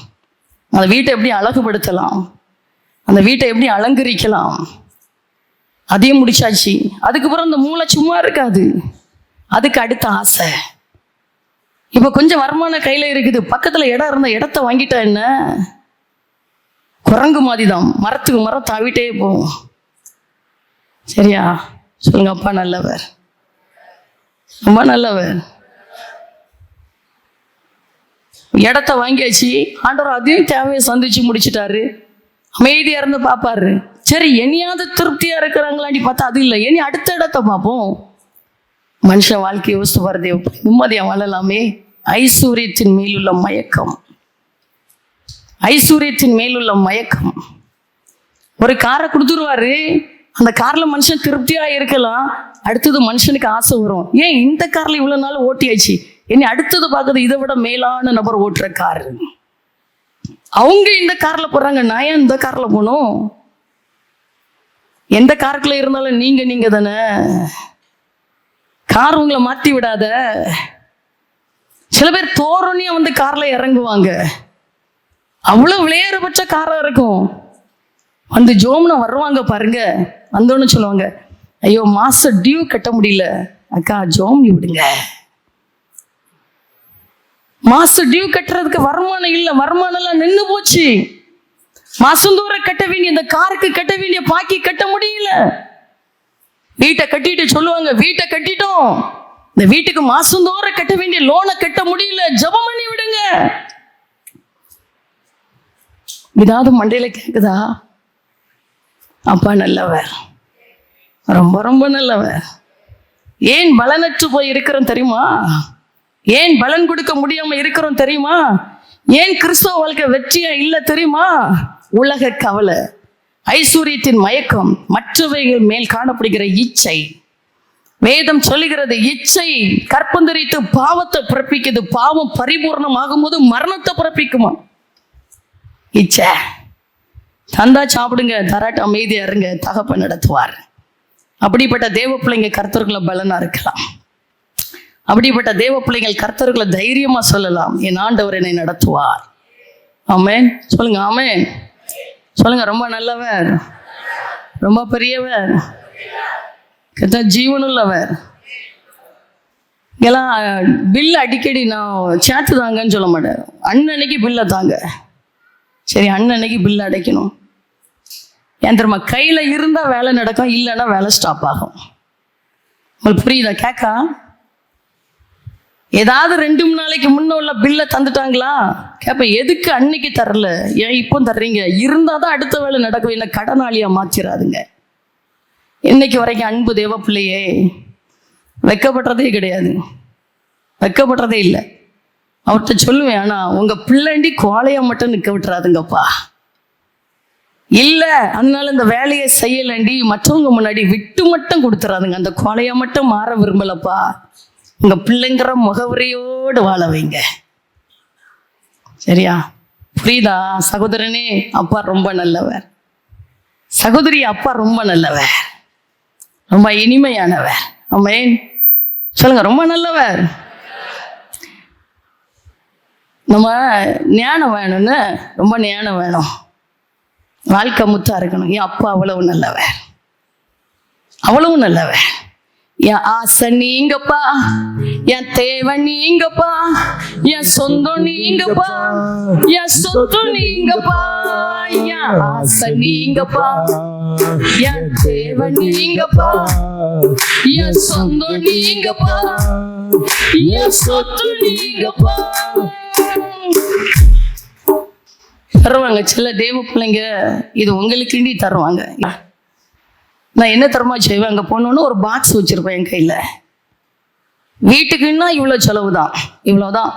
அந்த வீட்டை எப்படி அழகுபடுத்தலாம், அந்த வீட்டை எப்படி அலங்கரிக்கலாம், அதையும் முடிச்சாச்சு. அதுக்கப்புறம் அந்த மூளை சும்மா இருக்காது, அதுக்கு அடுத்த ஆசை. இப்போ கொஞ்சம் வருமானம் கையில் இருக்குது, பக்கத்தில் இடம் இருந்த இடத்த வாங்கிட்டா என்ன? குரங்கு மாதிரிதான், மரத்துக்கு மரம் தாவிட்டே போகும். சரியா? சொல்லுங்க, அப்பா நல்லவர், ரொம்ப நல்லவர். இடத்த வாங்கியாச்சு, ஆண்டவர் அதையும் தேவையை சந்திச்சு முடிச்சுட்டாரு. அமைதியா இருந்து பார்ப்பாரு. சரி என்னையாவது திருப்தியா இருக்கிறாங்களாண்டி பார்த்தா அது இல்லை, இனி அடுத்த இடத்த பார்ப்போம். மனுஷன் வாழ்க்கையை யோசித்து பாருதே, நிம்மதியா வாழலாமே. ஐஸ்வர்யத்தின் மேலுள்ள மயக்கம். ஐஸ்வர்யத்தின் மேலுள்ள மயக்கம். ஒரு காரை கொடுத்துருவாரு, அந்த கார்ல மனுஷன் திருப்தியா இருக்கலாம். அடுத்தது மனுஷனுக்கு ஆசை வரும், ஏன் இந்த கார்ல இவ்வளவு நாள் ஓட்டியாச்சு, என்னை அடுத்தது பார்க்குறது இதை விட மேலான நபர் ஓட்டுற கார், அவங்க இந்த கார்ல போறாங்க, நான் ஏன் இந்த கார்ல போகணும்? எந்த காருக்குள்ள இருந்தாலும் நீங்க தானே, கார் உங்களை மாத்தி விடாத. சில பேர் தோரணையா வந்து கார்ல இறங்குவாங்க, அவ்வளவு விளையாடுபட்ச காரா இருக்கும். வந்து ஜோம்னா வருவாங்க பாருங்க, வந்தோன்னு சொல்லுவாங்க, ஐயோ மாச டியூ கட்ட முடியல அக்கா, ஜோம்னி விடுங்க. மாச டியூ கட்டுறதுக்கு வருமானம் இல்லை, வருமானம் எல்லாம் நின்று போச்சு. மாசம் தூரம் கட்ட வேண்டிய இந்த காருக்கு கட்ட வேண்டிய பாக்கி கட்ட முடியல. வீட்டை கட்டிட்டு சொல்லுவாங்க, வீட்டை கட்டிட்டோம், இந்த வீட்டுக்கு மாசம் தூரம் கட்ட வேண்டிய லோனை கட்ட முடியல, ஜெபம் பண்ணி விடுங்க. ஏதாவது மண்டையில கேக்குதா? அப்பா நல்லவர், ரொம்ப ரொம்ப நல்லவர். ஏன் பலனற்று போய் இருக்கிறோம் தெரியுமா? ஏன் பலன் கொடுக்க முடியாம இருக்கிறோம் தெரியுமா? ஏன் கிறிஸ்தவ வாழ்க்கை வெற்றியா இல்லை தெரியுமா? உலக கவலை, ஐஸ்வர்யத்தின் மயக்கம், மற்றவைகள் மேல் காணப்படுகிற இச்சை. வேதம் சொல்லுகிறது, இச்சை கற்பந்தரித்து பாவத்தை பிறப்பிக்குது, பாவம் பரிபூர்ணமாகும் போது மரணத்தை பிறப்பிக்குமா? இச்சை தந்தா சாப்பிடுங்க, தராட்டு அமைதியா இருங்க, தகப்பன் நடத்துவார். அப்படிப்பட்ட தேவ பிள்ளைங்க கர்த்தர்களை பலனா இருக்கலாம். அப்படிப்பட்ட தேவ பிள்ளைகள் கர்த்தர்களை தைரியமா சொல்லலாம், என் ஆண்டவர் என்னை நடத்துவார். ஆமென் சொல்லுங்க, ஆமென் சொல்லுங்க. ரொம்ப நல்லவர், ரொம்ப பெரியவர், ஜீவனுள்ளவர். இங்கெல்லாம் பில் அடிக்கடி நான் சேர்த்து தாங்கன்னு சொல்ல மாட்டேன், அன்னன்னைக்கு பில்லை தாங்க. சரி, அன்னன்னைக்கு பில் அடைக்கணும். ஏன் தெரியுமா? கையில இருந்தா வேலை நடக்கும், இல்லைன்னா வேலை ஸ்டாப் ஆகும். உங்களுக்கு புரியுதா? கேக்கா ஏதாவது 2 நாளைக்கு முன்ன உள்ள பில்லை தந்துட்டாங்களா கேப்ப, எதுக்கு அன்னைக்கு தரல, ஏன் இப்போ தர்றீங்க? இருந்தாதான் அடுத்த வேலை நடக்கும், என்ன கடனாளியா மாற்றிடாதுங்க. இன்னைக்கு வரைக்கும் அன்பு தேவ பிள்ளையே வெக்கப்படுறதே கிடையாது, வெக்கப்படுறதே இல்லை. அவர்கிட்ட சொல்லுவேன், ஆனா உங்க பிள்ளைண்டி கோலையா மட்டும் நிற்க விட்டுறாதுங்கப்பா. இல்லை அதனால இந்த வேலையை செய்யலண்டி மற்றவங்க முன்னாடி விட்டு மட்டும் கொடுத்துறாதுங்க, அந்த கோலையா மட்டும் மாற விரும்பலப்பா. உங்க பிள்ளைங்கிற முகவரியோடு வாழ வைங்க. சரியா? புரியுதா? சகோதரனே, அப்பா ரொம்ப நல்லவர். சகோதரி, அப்பா ரொம்ப நல்லவர், ரொம்ப இனிமையானவர். ஆமென் சொல்லுங்க, ரொம்ப நல்லவர். நம்ம ஞானம் வேணும்னு, ரொம்ப ஞானம் வேணும், வாழ்க்கை முத்தா இருக்கணும். என் அப்பா அவ்வளவு நல்லவர், அவ்வளவு நல்லவர். என் ஆசை நீங்கப்பா, என் தேவை நீங்கப்பா, என் சொந்தம் நீங்கப்பா, என் சொத்து நீங்கப்பா. என் ஆசை நீங்கப்பா, என் தேவை நீங்கப்பா, என் சொந்தம் நீங்கப்பா, என் சொத்து நீங்கப்பா. தருவாங்க சில தேவ பிள்ளைங்க, இது உங்களுக்கு தருவாங்க. நான் என்ன தரமா செய்வேன், அங்கே போனோன்னு ஒரு பாக்ஸ் வச்சிருப்பேன் என் கையில். வீட்டுக்குன்னா இவ்வளோ செலவு தான், இவ்வளோதான்.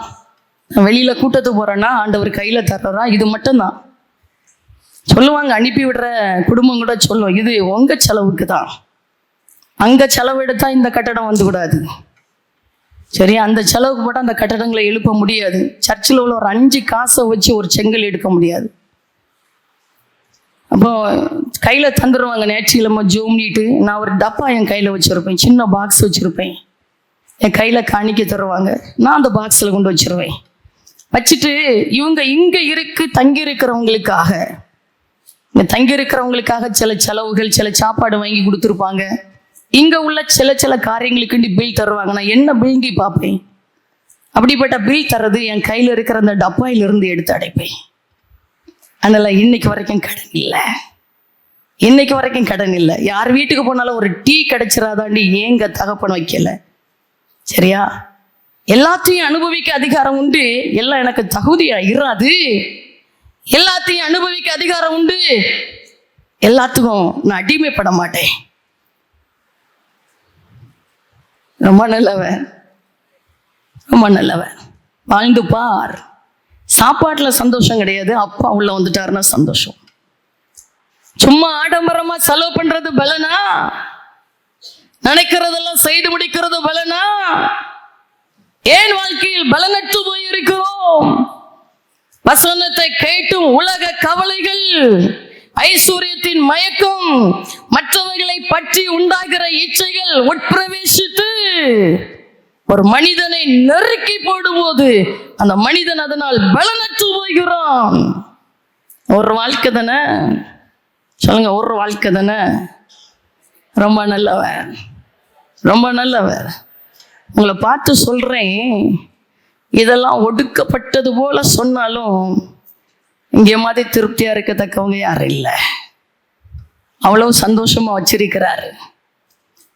நான் வெளியில் கூட்டத்துக்கு போகிறேன்னா ஆண்டவர் கையில் தர்றதா, இது மட்டும்தான் சொல்லுவாங்க. அனுப்பி விடுற குடும்பம் கூட சொல்லும், இது உங்கள் செலவுக்கு தான், அங்கே செலவெடுத்தா இந்த கட்டடம் வந்துக்கூடாது. சரி, அந்த செலவுக்கு போட்டால் அந்த கட்டடங்களை எழுப்ப முடியாது. சர்ச்சில் உள்ள ஒரு 5 காசை வச்சு ஒரு செங்கல் எடுக்க முடியாது. அப்போ கையில் தந்துடுவாங்க. நேற்றிக்கிழமை ஜோம்னிட்டு நான் ஒரு டப்பா என் கையில் வச்சுருப்பேன், சின்ன பாக்ஸ் வச்சுருப்பேன், என் கையில் காணிக்க தருவாங்க, நான் அந்த பாக்ஸில் கொண்டு வச்சுருவேன். வச்சுட்டு இவங்க இங்கே தங்கி இருக்கிறவங்களுக்காக, இங்கே தங்கி இருக்கிறவங்களுக்காக சில செலவுகள், சில சாப்பாடு வாங்கி கொடுத்துருப்பாங்க. இங்கே உள்ள சில காரியங்களுக்கு பில் தருவாங்க. நான் என்ன பில்டி பார்ப்பேன். அப்படிப்பட்ட பில் தர்றது என் கையில் இருக்கிற அந்த டப்பாயிலிருந்து எடுத்து அடைப்பேன். அதனால் இன்னைக்கு வரைக்கும் கடன் இல்லை, இன்னைக்கு வரைக்கும் கடன் இல்லை. யார் வீட்டுக்கு போனாலும் ஒரு டீ கிடைச்சிடாதாண்டி ஏங்க தகப்பன் வைக்கல. சரியா? எல்லாத்தையும் அனுபவிக்க அதிகாரம் உண்டு, எல்லாம் எனக்கு தகுதியா இராது. எல்லாத்தையும் அனுபவிக்க அதிகாரம் உண்டு, எல்லாத்துக்கும் நான் அடிமைப்பட மாட்டேன். ரொம்ப நல்லவன், ரொம்ப நல்லவன். வாழ்ந்து பார், சாப்பாட்டுல சந்தோஷம் கிடையாது, அப்பா உள்ள வந்துட்டாருன்னா சந்தோஷம். சும்மா ஆடம்பரமா செலவு பண்றது பலனா? நினைக்கிறதெல்லாம் செய்து முடிக்கிறது பலனா? ஏன் வாழ்க்கையில் பலனற்று போயிருக்கிறோம்? வசனத்தை கேட்டும் உலக கவலைகள், ஐஸ்வர்யத்தின் மயக்கம், மற்றவர்களை பற்றி உண்டாகிற இச்சைகள் உட்பிரவேசித்து ஒரு மனிதனை நெருக்கி போடும்போது அந்த மனிதன் அதனால் பலனற்று போகிறான். ஒரு வாழ்க்கை தானே சொல்லுங்க, ஒரு வாழ்க்கை தானே. ரொம்ப நல்லவர், ரொம்ப நல்லவர். உங்களை பார்த்து சொல்றேன், இதெல்லாம் ஒடுக்கப்பட்டது போல சொன்னாலும் இங்கே மாதிரி திருப்தியா இருக்கத்தக்கவங்க யாரும் இல்லை. அவ்வளவு சந்தோஷமா வச்சிருக்கிறாரு.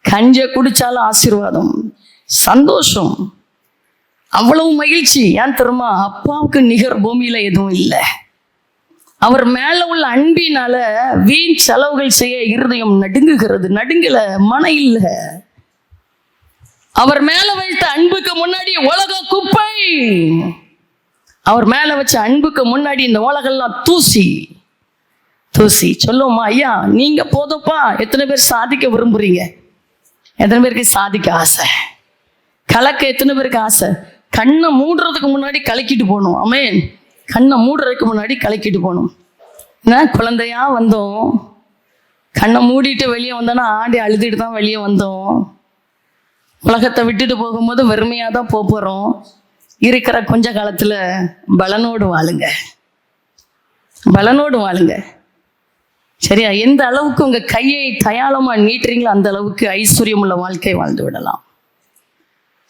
கஞ்ச குடிச்சாலும் ஆசீர்வாதம், சந்தோஷம், அவ்வளவு மகிழ்ச்சி. ஏன் தெரியுமா? அப்பாவுக்கு நிகர் பூமியில எதுவும் இல்லை. அவர் மேல உள்ள அன்பினால வீண் செலவுகள் செய்ய இருதயம் நடுங்குகிறது. நடுங்கல, மன இல்ல. அவர் மேல வைத்த அன்புக்கு முன்னாடி உலக குப்பை. அவர் மேல வச்ச அன்புக்கு முன்னாடி இந்த உலகெல்லாம் தூசி தூசி. சொல்லுவோமா, ஐயா நீங்க போதும்ப்பா. எத்தனை பேர் சாதிக்க விரும்புறீங்க? எத்தனை பேருக்கு சாதிக்க ஆசை? கலக்க எத்தனை பேருக்கு ஆசை? கண்ணை மூடுறதுக்கு முன்னாடி கலக்கிட்டு போகணும். ஆமென். கண்ணை மூடுறதுக்கு முன்னாடி கலக்கிட்டு போகணும். என்ன குழந்தையா வந்தோம், கண்ணை மூடிட்டு வெளியே வந்தோன்னா ஆடி அழுதுட்டு தான் வெளியே வந்தோம். உலகத்தை விட்டுட்டு போகும்போது வெறுமையாக தான் போகிறோம். இருக்கிற கொஞ்ச காலத்தில் பலனோடு வாழுங்க, பலனோடு வாழுங்க. சரியா? எந்த அளவுக்கு உங்கள் கையை தயாளமாக நீட்டுறீங்களோ அந்த அளவுக்கு ஐஸ்வர்யம் உள்ள வாழ்க்கை வாழ்ந்து விடலாம்.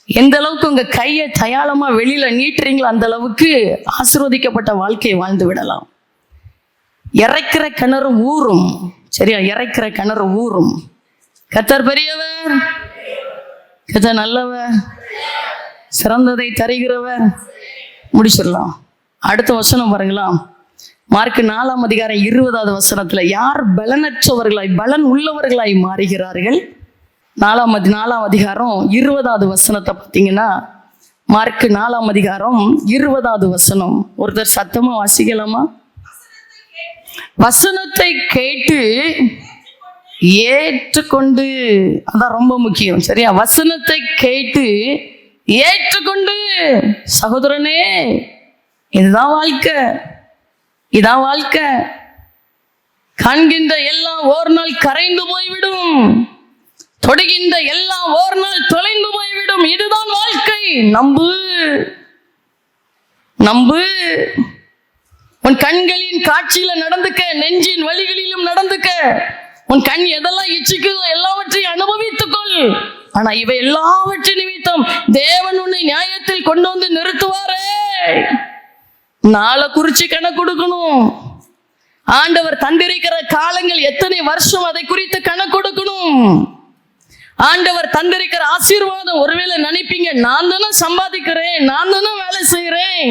எந்த அளவுக்கு உங்க கையை தயாளமா வெளியில நீட்டுறீங்களோ அந்த அளவுக்கு ஆசீர்வதிக்கப்பட்ட வாழ்க்கையை வாழ்ந்து விடலாம். இறைக்கிற கிணறு ஊறும். சரியா? இறைக்கிற கிணறு ஊறும். கர்த்தர் பெரியவர், கர்த்தர் நல்லவர், சிறந்ததை தருகிறவர். முடிச்சிடலாம். அடுத்த வசனம் பாருங்களா, மார்க் 4ஆம் அதிகாரம் 20வது வசனத்துல, யார் பலனற்றவர்களாய் பலன் உள்ளவர்களாய் மாறுகிறார்கள்? 4ஆம் அதிகாரம் 20வது வசனத்தை பார்த்தீங்கன்னா, மார்க் 4ஆம் அதிகாரம் 20வது வசனம். ஒருத்தர் சத்தமா வாசிக்கலாமா? வசனத்தை கேட்டு ஏற்றுக்கொண்டு, அதான் ரொம்ப முக்கியம். சரியா? வசனத்தை கேட்டு ஏற்றுக்கொண்டு. சகோதரனே, இதுதான் வாழ்க்கை, இதான் வாழ்க்கை. காண்கின்ற எல்லாம் ஒரு நாள் கரைந்து போய்விடும், தொடுகின்ற எல்லாம் ஒரு நாள் தொலைந்து போய்விடும். இதுதான் வாழ்க்கை. நம்பு, நம்பு. உன் கண்களின் காட்சியில நடந்துக்க, நெஞ்சின் வழிகளிலும் நடந்துக்க. உன் கண் எதெல்லாம் இச்சிக்குதோ எல்லாவற்றையும் அனுபவித்துக்கொள். ஆனா இவை எல்லாவற்றின் நிமித்தம் தேவன் உன்னை நியாயத்தில் கொண்டு வந்து நிறுத்துவாரே. நாளை குறிச்சு கணக்கு கொடுக்கணும். ஆண்டவர் தந்திருக்கிற காலங்கள் எத்தனை வருஷம், அதை குறித்து கணக்கு கொடுக்கணும். ஆண்டவர் தந்திருக்கிற ஆசீர்வாதம், ஒருவேளை நினைப்பீங்க நான் தானே சம்பாதிக்கிறேன், நான் தானே வேலை செய்யறேன்.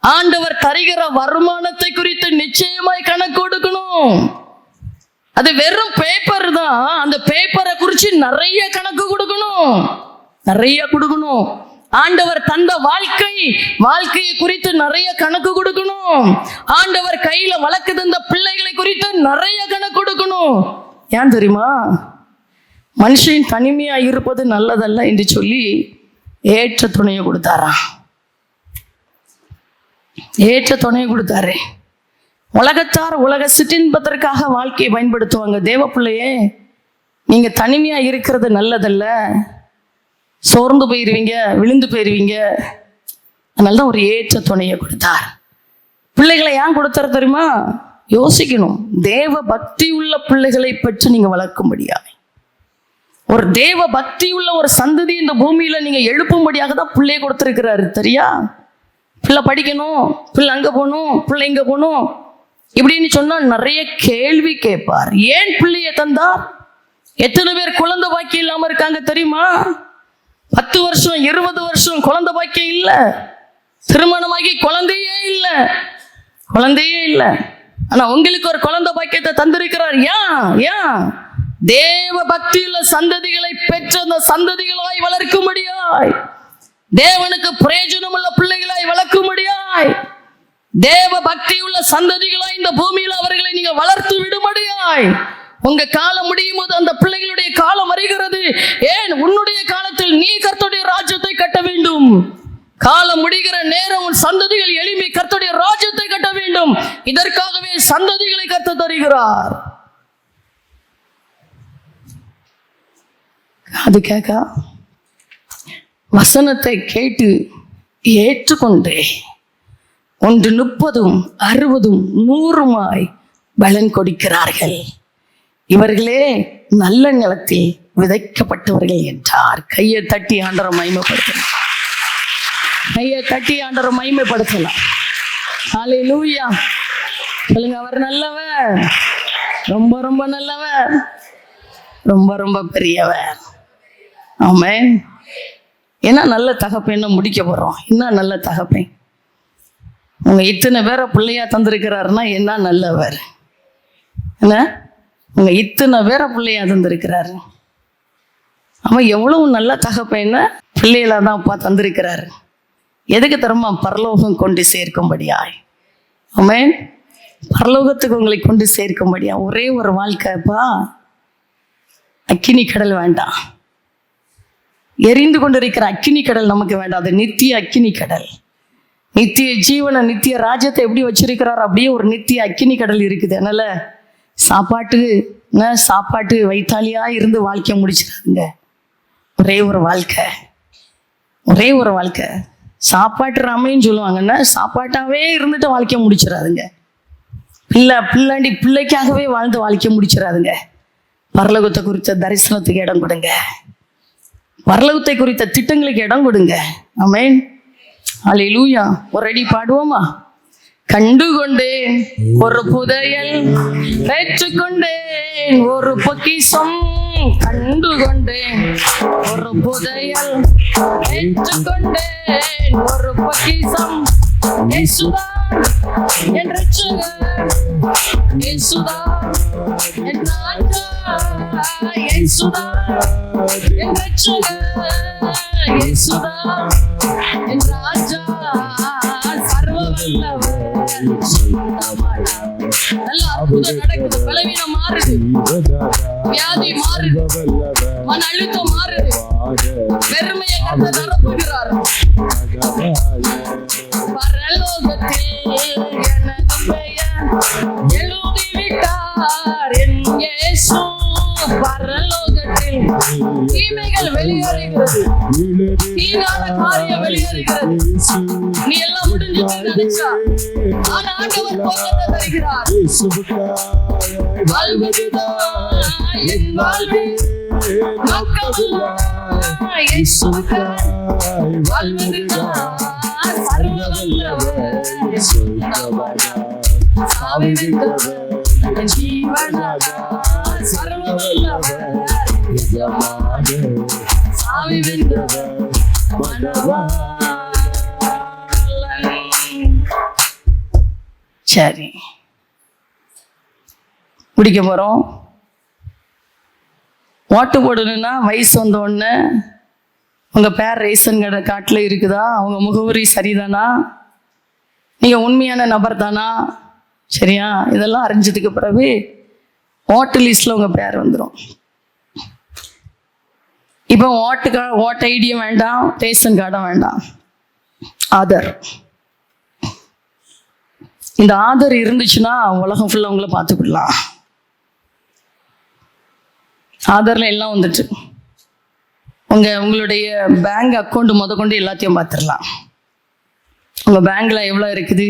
ஆண்டவர் தருகிற வருமானத்தை குறித்து நிச்சயமாய் கணக்கு கொடுக்கணும். அது வெறும் பேப்பர் தான். அந்த பேப்பரை குறித்து நிறைய கணக்கு கொடுக்கணும், நிறைய கொடுக்கணும். ஆண்டவர் தந்த வாழ்க்கையை குறித்து நிறைய கணக்கு கொடுக்கணும். ஆண்டவர் கையில வளர்க்கு தந்த பிள்ளைகளை குறித்து நிறைய கணக்கு கொடுக்கணும். ஏன் தெரியுமா? மனுஷன் தனிமையா இருப்பது நல்லதல்ல என்று சொல்லி ஏற்ற துணையை கொடுத்தாராம். ஏற்ற துணையை கொடுத்தாரு. உலகத்தார் உலக சிற்றின்பதற்காக வாழ்க்கையை பயன்படுத்துவாங்க. தேவ பிள்ளையே, நீங்க தனிமையா இருக்கிறது நல்லதல்ல. சோர்ந்து போயிருவீங்க, விழுந்து போயிருவீங்க. அதனாலதான் ஒரு ஏற்ற துணையை கொடுத்தார். பிள்ளைகளை ஏன் கொடுத்தாரு தெரியுமா? யோசிக்கணும். தேவ பக்தி உள்ள பிள்ளைகளை பற்றி நீங்க வளர்க்கும்படியாக, ஒரு தேவ பக்தி உள்ள ஒரு சந்ததி இந்த பூமியில நீங்க எழுப்பும்படியாக தான் பிள்ளையை கொடுத்திருக்கிறாரு. சரியா? பிள்ளை படிக்கணும், பிள்ளை அங்க போகணும், பிள்ளை இங்க போகணும் இப்படின்னு சொன்னா நிறைய கேள்வி கேட்பார். ஏன் பிள்ளைய தந்தார்? எத்தனை பேர் குழந்தை பாக்கியம் இல்லாம இருக்காங்க தெரியுமா? 10 வருஷம் 20 வருஷம் குழந்தை பாக்கியம் இல்லை, திருமணமாகி குழந்தையே இல்லை, குழந்தையே இல்லை. ஆனா உங்களுக்கு ஒரு குழந்தை பாக்கியத்தை தந்திருக்கிறார். ஏன்? தேவ பக்தியுள்ள சந்ததிகளை பெற்ற அந்த சந்ததிகளாய் வளர்க்கும்படியாய், தேவனுக்கு பிரயோஜனம் உள்ள பிள்ளைகளாய் வளர்க்கும்படியாய். தேவ பக்தி உள்ள சந்ததிகளாய் இந்த பூமியில் அவர்களை நீங்கள் வளர்த்து விடும்படியாய். உங்க காலம் முடியும் போது அந்த பிள்ளைகளுடைய காலம் வருகிறது. ஏன்? உன்னுடைய காலத்தில் நீ கர்த்தருடைய ராஜ்யத்தை கட்ட வேண்டும். காலம் முடிகிற நேரம் உன் சந்ததிகள் எளிமை கர்த்தருடைய ராஜ்யத்தை கட்ட வேண்டும். இதற்காகவே சந்ததிகளை கர்த்தர் தருகிறார். அது கேட்க வசனத்தை கேட்டு ஏற்றுக்கொண்டே 30, 60, 100 பலன் கொடுக்கிறார்கள். இவர்களே நல்ல நிலத்தில் விதைக்கப்பட்டவர்கள் என்றார். கையை தட்டி ஆண்டவரை மகிமைப்படுத்தலாம். கையை தட்டி ஆண்டவரை மகிமைப்படுத்தலாம். ஹல்லேலூயா சொல்லுங்க. அவர் நல்லவர், ரொம்ப ரொம்ப நல்லவர், ரொம்ப ரொம்ப பெரியவர். ஆமென். என்ன நல்ல தகப்பேன்னு முடிக்க போறோம். என்ன நல்ல தகப்பேன். உங்க இத்தனை பேரை பிள்ளையா தந்திருக்கிறாருன்னா என்ன நல்லவர். என்ன உங்க இத்தனை பேரை பிள்ளையா தந்திருக்கிறாரு. அவன் எவ்வளவு நல்ல தகப்பேன்னு பிள்ளைகளா தான் அப்பா தந்திருக்கிறாரு. எதுக்கு தருமா? பரலோகம் கொண்டு சேர்க்கும்படியாய். ஆமென். பரலோகத்துக்கு உங்களை கொண்டு சேர்க்கும்படியா. ஒரே ஒரு வாழ்க்கைப்பா. அக்கினி கடல் வேண்டாம். எரிந்து கொண்டிருக்கிற அக்கினி கடல் நமக்கு வேண்டாம். அது நித்திய அக்கினி கடல். நித்திய ஜீவன நித்திய ராஜ்யத்தை எப்படி வச்சிருக்கிறார் அப்படியே ஒரு நித்திய அக்கினி கடல் இருக்குது. அதனால சாப்பாட்டு வைத்தாலியா இருந்து வாழ்க்கை முடிச்சிடாதுங்க. ஒரே ஒரு வாழ்க்கை, ஒரே ஒரு வாழ்க்கை. சாப்பாட்டு ராமைன்னு சொல்லுவாங்கன்னா சாப்பாட்டாவே இருந்துட்டு வாழ்க்கை முடிச்சிடாதுங்க. பிள்ளைக்காகவே வாழ்ந்து வாழ்க்கை முடிச்சிடாதுங்க. பரலோகத்தை குறித்த தரிசனத்துக்கு இடம் கொடுங்க. பரலோகத்தை குறித்த திட்டங்களுக்கு இடம் கொடுங்க. ஆமென். அல்லேலூயா. ஒரு அடி பாடுவோமா? கண்டுகொண்டேன் ஒரு புதையல், பெற்றுக்கொண்டேன் ஒரு பொக்கிஷம். கண்டுகொண்டேன் ஒரு புதையல், பெற்றுக்கொண்டேன் ஒரு பொக்கிஷம். இயேசுதான் என் ரட்சகர், இயேசுதான் என் ராஜா, இயேசுதான் என் ரட்சகர், இயேசுதான் என் ராஜா. சர்வ வல்லவர். நல்ல அற்புதம் நடக்குது. பலவீனம் மாறுது, வியாதி மாறுது, மன அழுத்தம் மாறுது. பெருமையை கர்த்தர் நிரப்புகிறார். பரலோகத்தில் எனது பெயர் எழுதிவிட்டார் என் இயேசு. பரலோகத்தில் தீமைகள் வெளியேறுகிறது, தீரான காரியம் வெளியேறுகிறது. நீ எல்லாம் முடிஞ்சுட்டு நினைச்சா, ஆனா ஆண்டவர் போக்கத்தை தருகிறார். வாழ்வதுதான் என் வாழ்வின் நோக்கமல்லா, இயேசுவுக்காய் வாழ்வதுதான் சர்வ வல்லவர். சாவி வென்றவர் ஜீவனாதார், சர்வ வல்லவர் சாவி வென்றவர் மனவாளன். சரி, முடிக்க போறோம். ஓட்டு போடணும்னா வயசு வந்த உடனே உங்க பேர் ரேஷன் கடை காட்டில் இருக்குதா, அவங்க முகவரி சரிதானா, நீங்க உண்மையான நபர் தானா, சரியா, இதெல்லாம் அறிஞ்சதுக்கு பிறகு ஓட்டு லிஸ்ட்ல உங்க பேர் வந்துடும். இப்போ ஓட்டு ஐடியும் வேண்டாம், ரேஷன் கார்டும் வேண்டாம், ஆதார். இந்த ஆதார் இருந்துச்சுன்னா உலகம் ஃபுல்லா உங்களை பார்த்துக்கிடலாம். ஆதார்ல எல்லாம் வந்துட்டு உங்களுடைய பேங்க் அக்கௌண்ட் முதற்கொண்டு எல்லாத்தையும் பார்த்துடலாம். உங்க பேங்க்ல எவ்வளவு இருக்குது,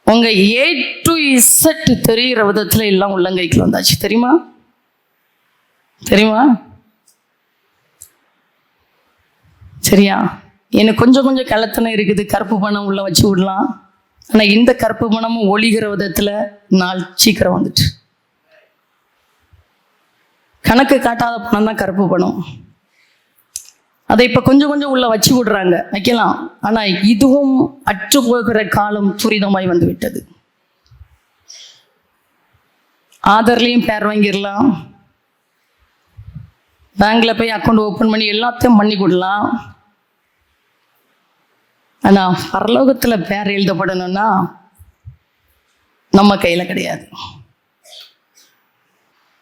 உங்க A to Z தெரிகிற விதத்துல எல்லாம் உள்ளங்கைக்குள்ள வந்தாச்சு. தெரியுமா? தெரியுமா? சரியா? எனக்கு கொஞ்சம் கொஞ்சம் கலத்தனை இருக்குது. கருப்பு பணம் உள்ள வச்சு விடலாம். ஆனா இந்த கருப்பு பணமும் ஒளிகிற விதத்துல நாள் சீக்கிரம் வந்துட்டு. கணக்கு காட்டாத பணம் தான் கருப்பு பணம். அதை இப்ப கொஞ்சம் கொஞ்சம் உள்ள வச்சு விடுறாங்க, வைக்கலாம். ஆனா இதுவும் அற்று போகிற காலம் துரிதமாய் வந்து விட்டது. ஆதார்லயும் பேர் வாங்கிடலாம், பேங்க்ல போய் அக்கௌண்ட் ஓபன் பண்ணி எல்லாத்தையும் பண்ணி கொடுக்கலாம். ஆனா பரலோகத்துல பேர் எழுதப்படணும்னா நம்ம கையில கிடையாது.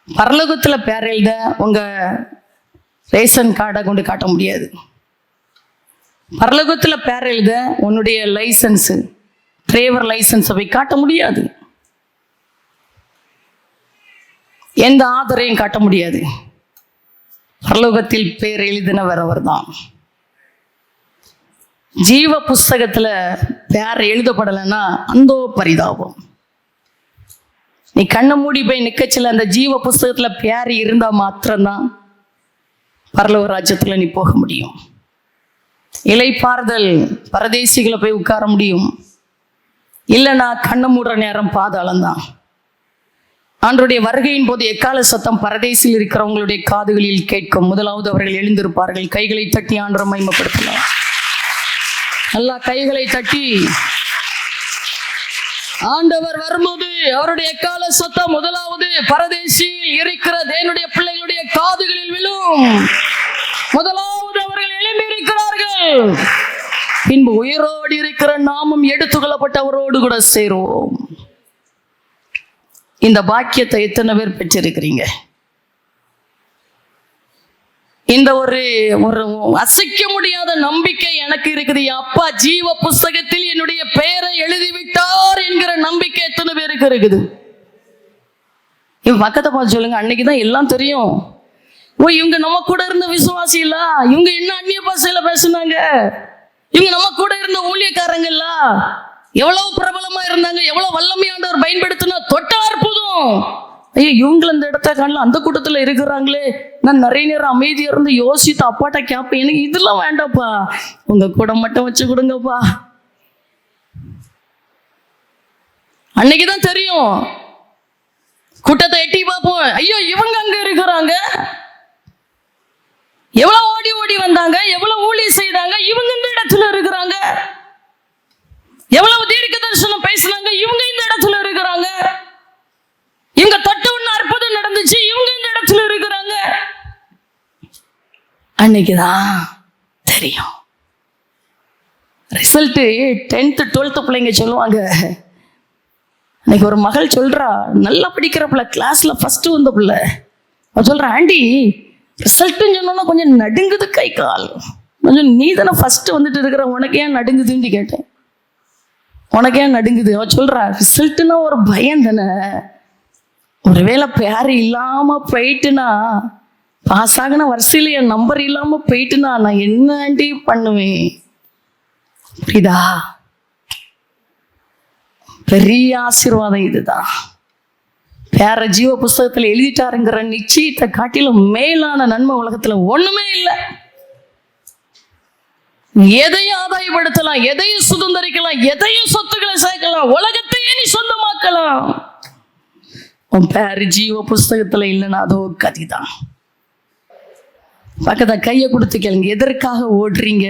பரலோகத்துல பேர் எழுத உங்க ரேஷன் கார்டை கொண்டு காட்ட முடியாது. பரலோகத்துல பேர் எழுத உன்னுடைய லைசன்ஸ், டிரைவர் லைசன்ஸை போய் காட்ட முடியாது. எந்த ஆதரையும் காட்ட முடியாது. பரலோகத்தில் பேர் எழுதினவர் அவர் தான். ஜீவ புஸ்தகத்துல பேர் எழுதப்படலைன்னா அந்தோ பரிதாபம். நீ கண்ணை மூடி போய் நிக்கச்சில அந்த ஜீவ புஸ்தகத்துல பேர் இருந்தா மாத்திரம்தான் பரலோக ராஜ்யத்துல நீ போக முடியும். இலைப்பாறுதல் பரதேசிகளை போய் உட்கார முடியும். இல்லைன்னா கண்ணை மூடுற நேரம் பாதாளம் தான். ஆண்டவருடைய வருகையின் போது எக்கால சத்தம் பரதேசில் இருக்கிறவங்களுடைய காதுகளில் கேட்கும். முதலாவது அவர்கள் எழுந்திருப்பார்கள். கைகளை தட்டி ஆண்டவரை மகிமைப்படுத்தலாம். நல்லா கைகளை தட்டி ஆண்டவர் வரும்போது அவருடைய எக்கால சத்தம் முதலாவது பரதேசியில் இருக்கிற தேவனுடைய பிள்ளைகளுடைய காதுகளில் விழும். முதலாவது அவர்கள் எழும்பியிருக்கிறார்கள். பின்பு உயிரோடு இருக்கிற நாமும் எடுத்துக்கொள்ளப்பட்ட அவரோடு கூட சேருவோம். இந்த பாக்கியத்தை எத்தனை பேர் பெற்றிருக்கிறீங்க? இந்த ஒரு அசைக்க முடியாத நம்பிக்கை எனக்கு இருக்குது. அப்பா ஜீவ புஸ்தகத்தில் என்னுடைய பெயரை எழுதிவிட்டார் என்கிற நம்பிக்கை எத்தனை பேருக்கு இருக்குது? இவங்க பக்கத்தை பார்த்து சொல்லுங்க, அன்னைக்குதான் எல்லாம் தெரியும். ஓ, இவங்க நம்ம கூட இருந்த விசுவாசி இல்ல, இவங்க என்ன அந்நிய பாஷையில பேசுனாங்க, இவங்க நம்ம கூட இருந்த ஊழியக்காரங்க இல்ல, எவ்வளவு பிரபலமா இருந்தாங்க, எவ்வளவு வல்லமையானவர் பயன்படுத்தினா தொட்டா அற்புதம். ஐயோ, இவங்களை அந்த இடத்த காணல, அந்த கூட்டத்துல இருக்கிறாங்களே. நான் நிறைய நேரம் அமைதியா இருந்து யோசித்து அப்பாட்ட கேட்பேன், எனக்கு இதெல்லாம் வேண்டாப்பா, உங்க கூட மட்டும் வச்சு கொடுங்கப்பா. அன்னைக்குதான் தெரியும். கூட்டத்தை எட்டி பார்ப்போம், ஐயோ இவங்க அங்க இருக்கிறாங்க, எவ்வளவு ஓடி ஓடி வந்தாங்க, எவ்வளவு ஊழியம் செய்தாங்க, இவங்க இந்த இடத்துல இருக்கிறாங்க. எவ்வளவு தீர்க்க தரிசனம் பேசினாங்க, இவங்க இந்த இடத்துல இருக்கிறாங்க. இவங்க தொட்டு ஒண்ணு அற்புதம் நடந்துச்சு, இவங்க இந்த இடத்துல இருக்கிறாங்க. அன்னைக்குதான் தெரியும். ரிசல்ட் 10th 12th பிள்ளைங்க சொல்லுவாங்க. அன்னைக்கு ஒரு மகள் சொல்றா, நல்லா படிக்கிற பிள்ளை, கிளாஸ்ல ஃபர்ஸ்ட் வந்த பிள்ளை. அவ சொல்ற, ஆண்டி ரிசல்ட்னு சொன்னோன்னா கொஞ்சம் நடுங்குது கை கால். கொஞ்சம் நீ தானே ஃபர்ஸ்ட் வந்துட்டு இருக்கிற, உனக்கு ஏன் நடுங்குதுன்னு கேட்டேன். உனக்கு ஏன் நடுங்குது? அவ சொல்றா, ரிசல்ட்னா ஒரு பயம் தானே, ஒருவேளை பேர் இல்லாம போயிட்டுனா, பாஸ் ஆகின வரிசையில் என் நம்பர் இல்லாம போயிட்டுனா நான் என்ன ஆண்டி பண்ணுவேன்? புரியுதா? பெரிய ஆசீர்வாதம் இதுதான். பேர ஜீவ புஸ்தகத்துல எழுதிட்டாருங்கிற நிச்சயத்தை காட்டிலும் மேலான நன்மை உலகத்துல ஒண்ணுமே இல்லை. எதையும் ஆதாயப்படுத்தலாம், எதையும் சுதந்திரிக்கலாம், எதையும் சொத்துக்களை சேர்க்கலாம், உலகத்தையே நீ சொந்தமாக்கலாம். உன் பேரு ஜீவ புஸ்தகத்துல இல்லைன்னா அதோ கதிதான். பக்கத்தை கையை கொடுத்து கேளுங்க, எதற்காக ஓடுறீங்க?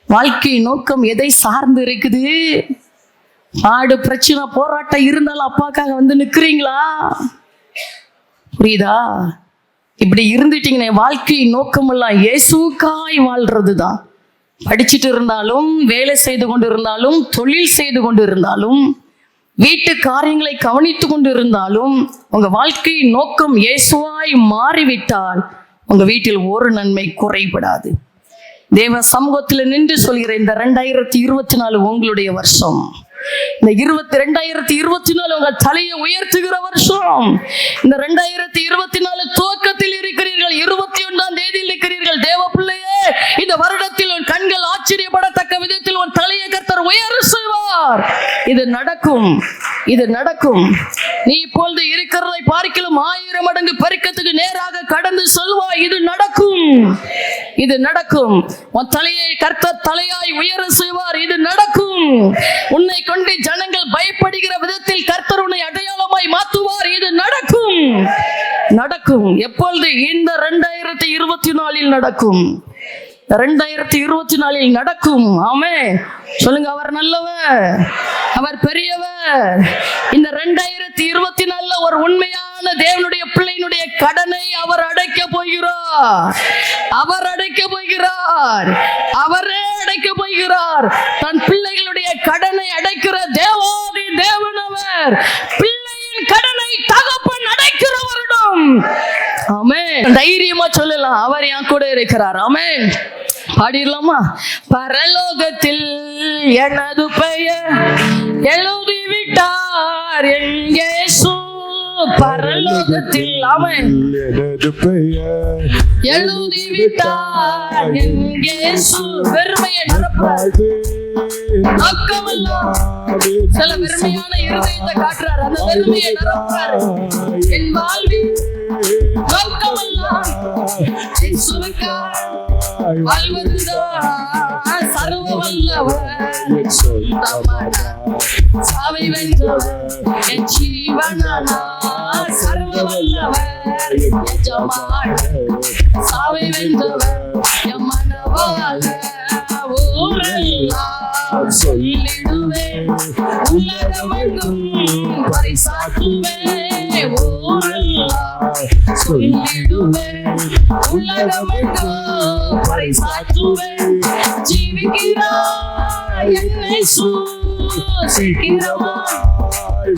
வாழ்க்கை நோக்கம் எதை சார்ந்து இருக்குது? பாடு பிரச்சனை போராட்டம் இருந்தாலும் அப்பாக்காக வந்து நிக்கிறீங்களா? புரியுதா? இப்படி இருந்துட்டீங்கன்னா வாழ்க்கை நோக்கம் எல்லாம் இயேசுக்காய் வாழ்றது தான். படிச்சுட்டு இருந்தாலும், வேலை செய்து கொண்டு இருந்தாலும், தொழில் செய்து கொண்டு இருந்தாலும், வீட்டு காரியங்களை கவனித்து கொண்டு இருந்தாலும், உங்க வாழ்க்கை நோக்கம் இயேசுவாய் மாறிவிட்டால் உங்க வீட்டில் ஒரு நன்மை குறைபடாது. தேவ சமூகத்தில் நின்று சொல்கிற இந்த 2024 உங்களுடைய வருஷம். இந்த 2024 உங்க தலையை உயர்த்துகிற வருஷம். இந்த 2024 துவக்கத்தில் இருக்கிறீர்கள், 21ஆம் தேதியில் இருக்கிறீர்கள். தேவ பிள்ளையே, இந்த வருடத்தில் உன் கண்கள் ஆச்சரியப்படத்தக்க விதத்தில் உன் தலையை கர்த்தர் உயர செய்வார். இது நடக்கும், இது நடக்கும். நீ இப்பொழுது இருக்கிறதை பார்க்கலாம் 1000 மடங்கு பெருக்கத்துக்கு நேராக கடந்து செல்வாய். இது நடக்கும், இது நடக்கும். உன் தலையை கர்த்தர் தலையாய் உயர செய்வார். இது நடக்கும். உன்னை கொண்டு ஜனங்கள் பயப்படுகிற விதத்தில் கர்த்தர் உன்னை அடையாளமாய் மாற்றுவார். இது நடக்கும், நடக்கும். எப்பொழுது? இந்த 2024 நடக்கும். 2024 நடக்கும். ஆமென். சொல்லுங்க, அவர் நல்லவர், அவர் பெரியவர். இந்த 2024 ஒரு உண்மையான தேவனுடைய பிள்ளையினுடைய கடனை அவர் அடைக்க போகிறார். அவர் அடைக்க போகிறார். அவரே அடைக்க போகிறார். தன் பிள்ளைகளுடைய கடனை அடைக்கிற தேவாதி தேவனவர். பிள்ளையின் கடனை தகப்பன் அடைக்கிறவரிடம். ஆமென். தைரியமா சொல்லலாம், அவர் என் கூட இருக்கிறார். ஆமென். பாடிடலாமா? பரலோகத்தில் எனது பெயர் எழுதிவிட்டார் என் இயேசு. பரலோகத்தில் அவன் எனது பெயர் எழுதிவிட்டார் என் இயேசு. வெறுமையை நிரப்பார், நோக்கமெல்லாம் சில வெறுமையான இருதயத்தை காட்டுறார். அந்த வெறுமையை நிரப்பார். என் வாழ்வில் நோக்கமெல்லாம் இயேசுவுக்காய் வாழ்வதுதான். சர்வ வல்லவர் சாவை வென்றவர் என் ஜீவனானா. சர்வ வல்லவர் எஜமான் சாவை வென்றவர் என் மனவாள. ஊரெல்லாம் சொல்லிடுவேன், உலகமெங்கும் பரிசாற்றுவேன். ஊரெல்லாம் சொல்லிடுவேன், உலகமெங்கும் பரிசாற்றுவேன். ஜீவிக்கிறாய் என்னை சீக்கிரமாய்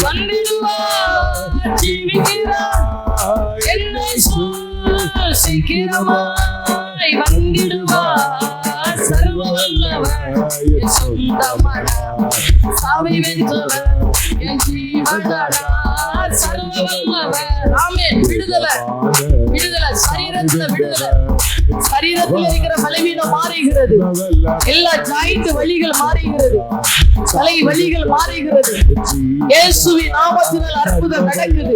வந்திடுவார். ஜீவிக்கிறாய் என்னை சீக்கிரமாய் வந்திடுவார். சர்வ வல்லவர் என் சொந்தமான சாவை வென்றவர் என் ஜீவனானா. சர்வ வல்லவர். ஆமென். விடுதலை, விடுதலை, சரீரத்துல விடுதலை. சரீரத்தில் இருக்கிற பலவீனம் மாறுகிறது. எல்லா ஜாயிண்ட் வலிகள் மாறுகிறது. தலை வலிகள் மாறுகிறது. இயேசுவின் நாமத்தினால் அற்புதம் நடக்குது.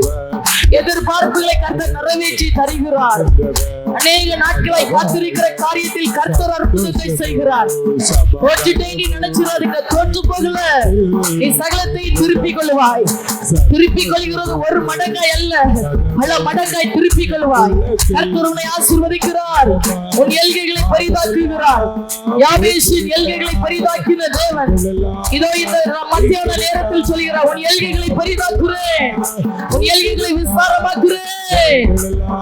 எதிர்பார்ப்புகளை கர்த்தர் நிறைவேற்றி தருகிறார். அநேக நாட்களை காத்திருக்கிற காரியத்தில் கர்த்தர் அற்புதத்தை செய்கிறார். தோற்றுட்டேன் நினைச்சிடாதீங்க, தோற்று போகல. நீ சகலத்தை திருப்பிக் கொள்வாய். திருப்பிக் கொள்கிறது ஒரு மடங்காய் அல்ல, பல மடங்காய் திருப்பிக் கொள்வாய். கர்த்தர் உன்னை ஆசீர்வதிக்கிறார். உன் எல்கைகளை பரிதாக்குகிறார். யாபேசின் எல்கைகளை பரிதாக்கின தேவன் இதோ இந்த மத்தியான நேரத்தில் சொல்கிறார், உன் எல்கைகளை பரிதாக்குறேன், உன் எல்கைகளை விஸ்தாரமாக்குறேன்.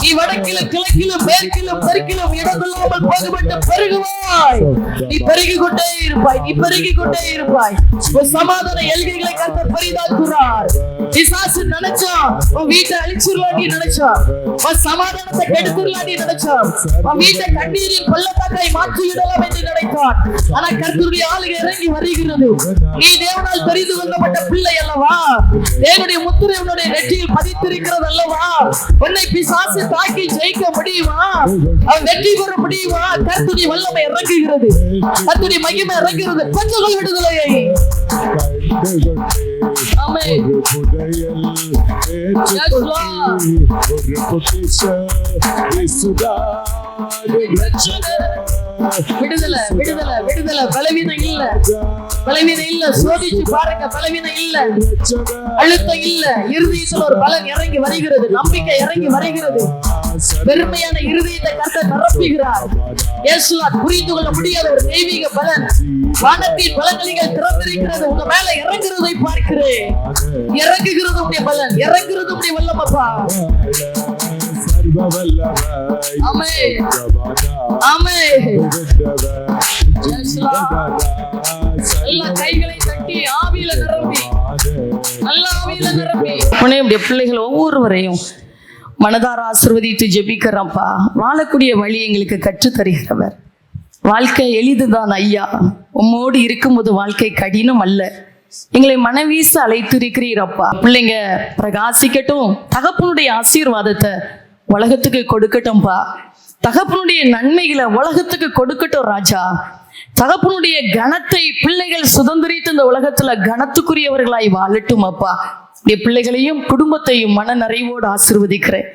நீ வடக்கிலும் கிழக்கிலும் மேற்கிலும் தெற்கிலும் இடமில்லாமல் பாகுபட்டு பெருகுவாய். நீ பெருகிக் கொண்டே இருப்பாய். நீ பெருகிக் கொண்டே இருப்பாய். உன் சமாதான எல்கைகளை கர்த்தர் பரிதாக்குறார். பிசாசு நினைச்சான் உன் வீட்டை அழிச்சிடலான்னு நினைச்சான். உன் சமாதானத்தை கெடுத்துடலான்னு நினைச்சான். உன் வீட்டை கண்ணீரின் பள்ளத்தாக்காய் மாற்றிவிடலாம் என்று நினைத்தான். ஆனா கர்த்தருடைய ஆளுகை இறங்கி வருகிறது. நீ தேவனால் தெரிந்து கொள்ளப்பட்ட பிள்ளை அல்லவா? தேவனுடைய முத்திரை உன்னுடைய நெற்றியில் பதித்திருக்கிறது அல்லவா? உன்னை பிசாசு தாக்கி ஜெயிக்க முடியுமா? அவன் வெற்றி பெற முடியுமா? கர்த்தருடைய வல்லமை இறங்குகிறது. கர்த்தருடைய மகிமை இறங்குகிறது. கொஞ்சம் விடுதலையை. ஆமென். விடுதலை, விடுதலை, விடுதலை. பலவீனம் இல்ல, பலவீனம் இல்ல. சோதிச்சு பாருங்க, பலவீனம் இல்ல, அழுத்தம் இல்ல. இருதயத்தில் ஒரு பலன் இறங்கி வருகிறது. நம்பிக்கை இறங்கி வருகிறது. பெருமையான இருதயத்தை கர்த்தர் நிரப்புகிறார். இயேசுவால் புரிந்து கொள்ள முடியாத ஒரு தெய்வீக பலன் வானத்தின் பலன்கள் திறந்திருக்கிறது. உங்க மேல இறங்குறதை பார்க்கிறேன். இறங்குகிறது உடைய பலன், இறங்குறது உடைய வல்லமப்பா. ஆமென், ஆமென். எல்லா கைகளை தட்டி ஆவியில நிரம்பி, நல்ல ஆவியில நிரம்பி உன்னுடைய பிள்ளைகள் ஒவ்வொருவரையும் மனதார ஆசீர்வதித்து ஜெபிக்கிறோம்ப்பா. வாழக்கூடிய வழி எங்களுக்கு கற்று தருகிறவர். வாழ்க்கை எளிதுதான் ஐயா. உம்மோடு இருக்கும்போது வாழ்க்கை கடினம் அல்ல. எங்களை மனவீச அழைத்திருக்கிறீரப்பா. பிள்ளைங்க பிரகாசிக்கட்டும். தகப்பனுடைய ஆசீர்வாதத்தை உலகத்துக்கு கொடுக்கட்டும்பா. தகப்பனுடைய நன்மைகளை உலகத்துக்கு கொடுக்கட்டும் ராஜா. தகப்பனுடைய கனத்தை பிள்ளைகள் சுதந்திரித்து இந்த உலகத்துல கனத்துக்குரியவர்களாய் வாழட்டும் அப்பா. என் பிள்ளைகளையும் குடும்பத்தையும் மன நிறைவோடு ஆசீர்வதிக்கிறேன்.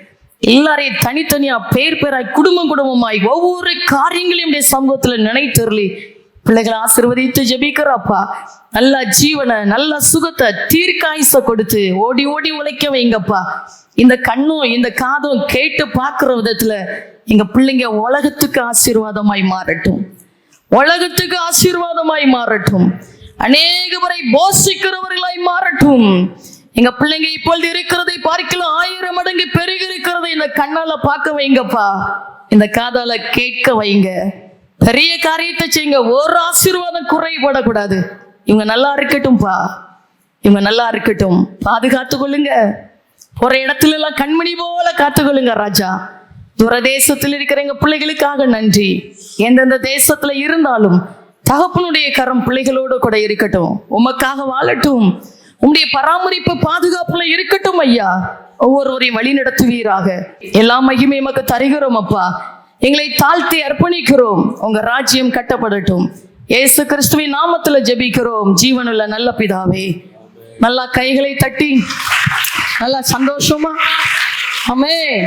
எல்லாரையும் தனித்தனியா பேர் பேராய் குடும்பமாய் ஒவ்வொரு காரியங்களையும் சமூகத்துல நினைத்தருளி பிள்ளைகளை ஆசீர்வதித்து ஜெபிக்கிறப்பா. நல்ல ஜீவனை, நல்ல சுகத்தை, தீர்க்காயுச கொடுத்து ஓடி ஓடி உழைக்க வைங்கப்பா. இந்த கண்ணும் இந்த காதும் கேட்டு பார்க்கிற விதத்துல எங்க பிள்ளைங்க உலகத்துக்கு ஆசீர்வாதமாய் மாறட்டும், உலகத்துக்கு ஆசீர்வாதமாய் மாறட்டும், அநேக முறை போஷிக்கிறவர்களாய் மாறட்டும். எங்க பிள்ளைங்க இப்பொழுது இருக்கிறதை பார்க்கலாம் 1000 மடங்கு பெருகி இருக்கிறதை இந்த கண்ணால பார்க்க வைங்கப்பா, இந்த காதால கேட்க வைங்க. பெரிய காரியத்தை செய்யுங்க. ஒரு ஆசீர்வாதம் குறைபடக்கூடாது. இவங்க நல்லா இருக்கட்டும்பா, இவங்க நல்லா இருக்கட்டும். பாதுகாத்து கொள்ளுங்க. போற இடத்துல எல்லாம் கண்மணி போல காத்துக்கொள்ளுங்க ராஜா. தூரதேசத்தில் இருக்கிற எங்க பிள்ளைகளுக்காக நன்றி. எந்தெந்த தேசத்துல இருந்தாலும் தகப்பனுடைய கரம் பிள்ளைகளோடு கூட இருக்கட்டும். உமக்காக வாழட்டும். உம்முடைய பராமரிப்பு பாதுகாப்புல இருக்கட்டும் ஐயா. ஒவ்வொருவரையும் வழி நடத்துவீராக. எல்லா மகிமை எமக்கு தருகிறோம் அப்பா. எங்களை தாழ்த்தி அர்ப்பணிக்கிறோம். உங்க ராஜ்யம் கட்டப்படட்டும். இயேசு கிறிஸ்துவின் நாமத்துல ஜெபிக்கிறோம் ஜீவனுள்ள நல்ல பிதாவே. நல்லா கைகளை தட்டி நல்லா சந்தோஷமா ஆமென்.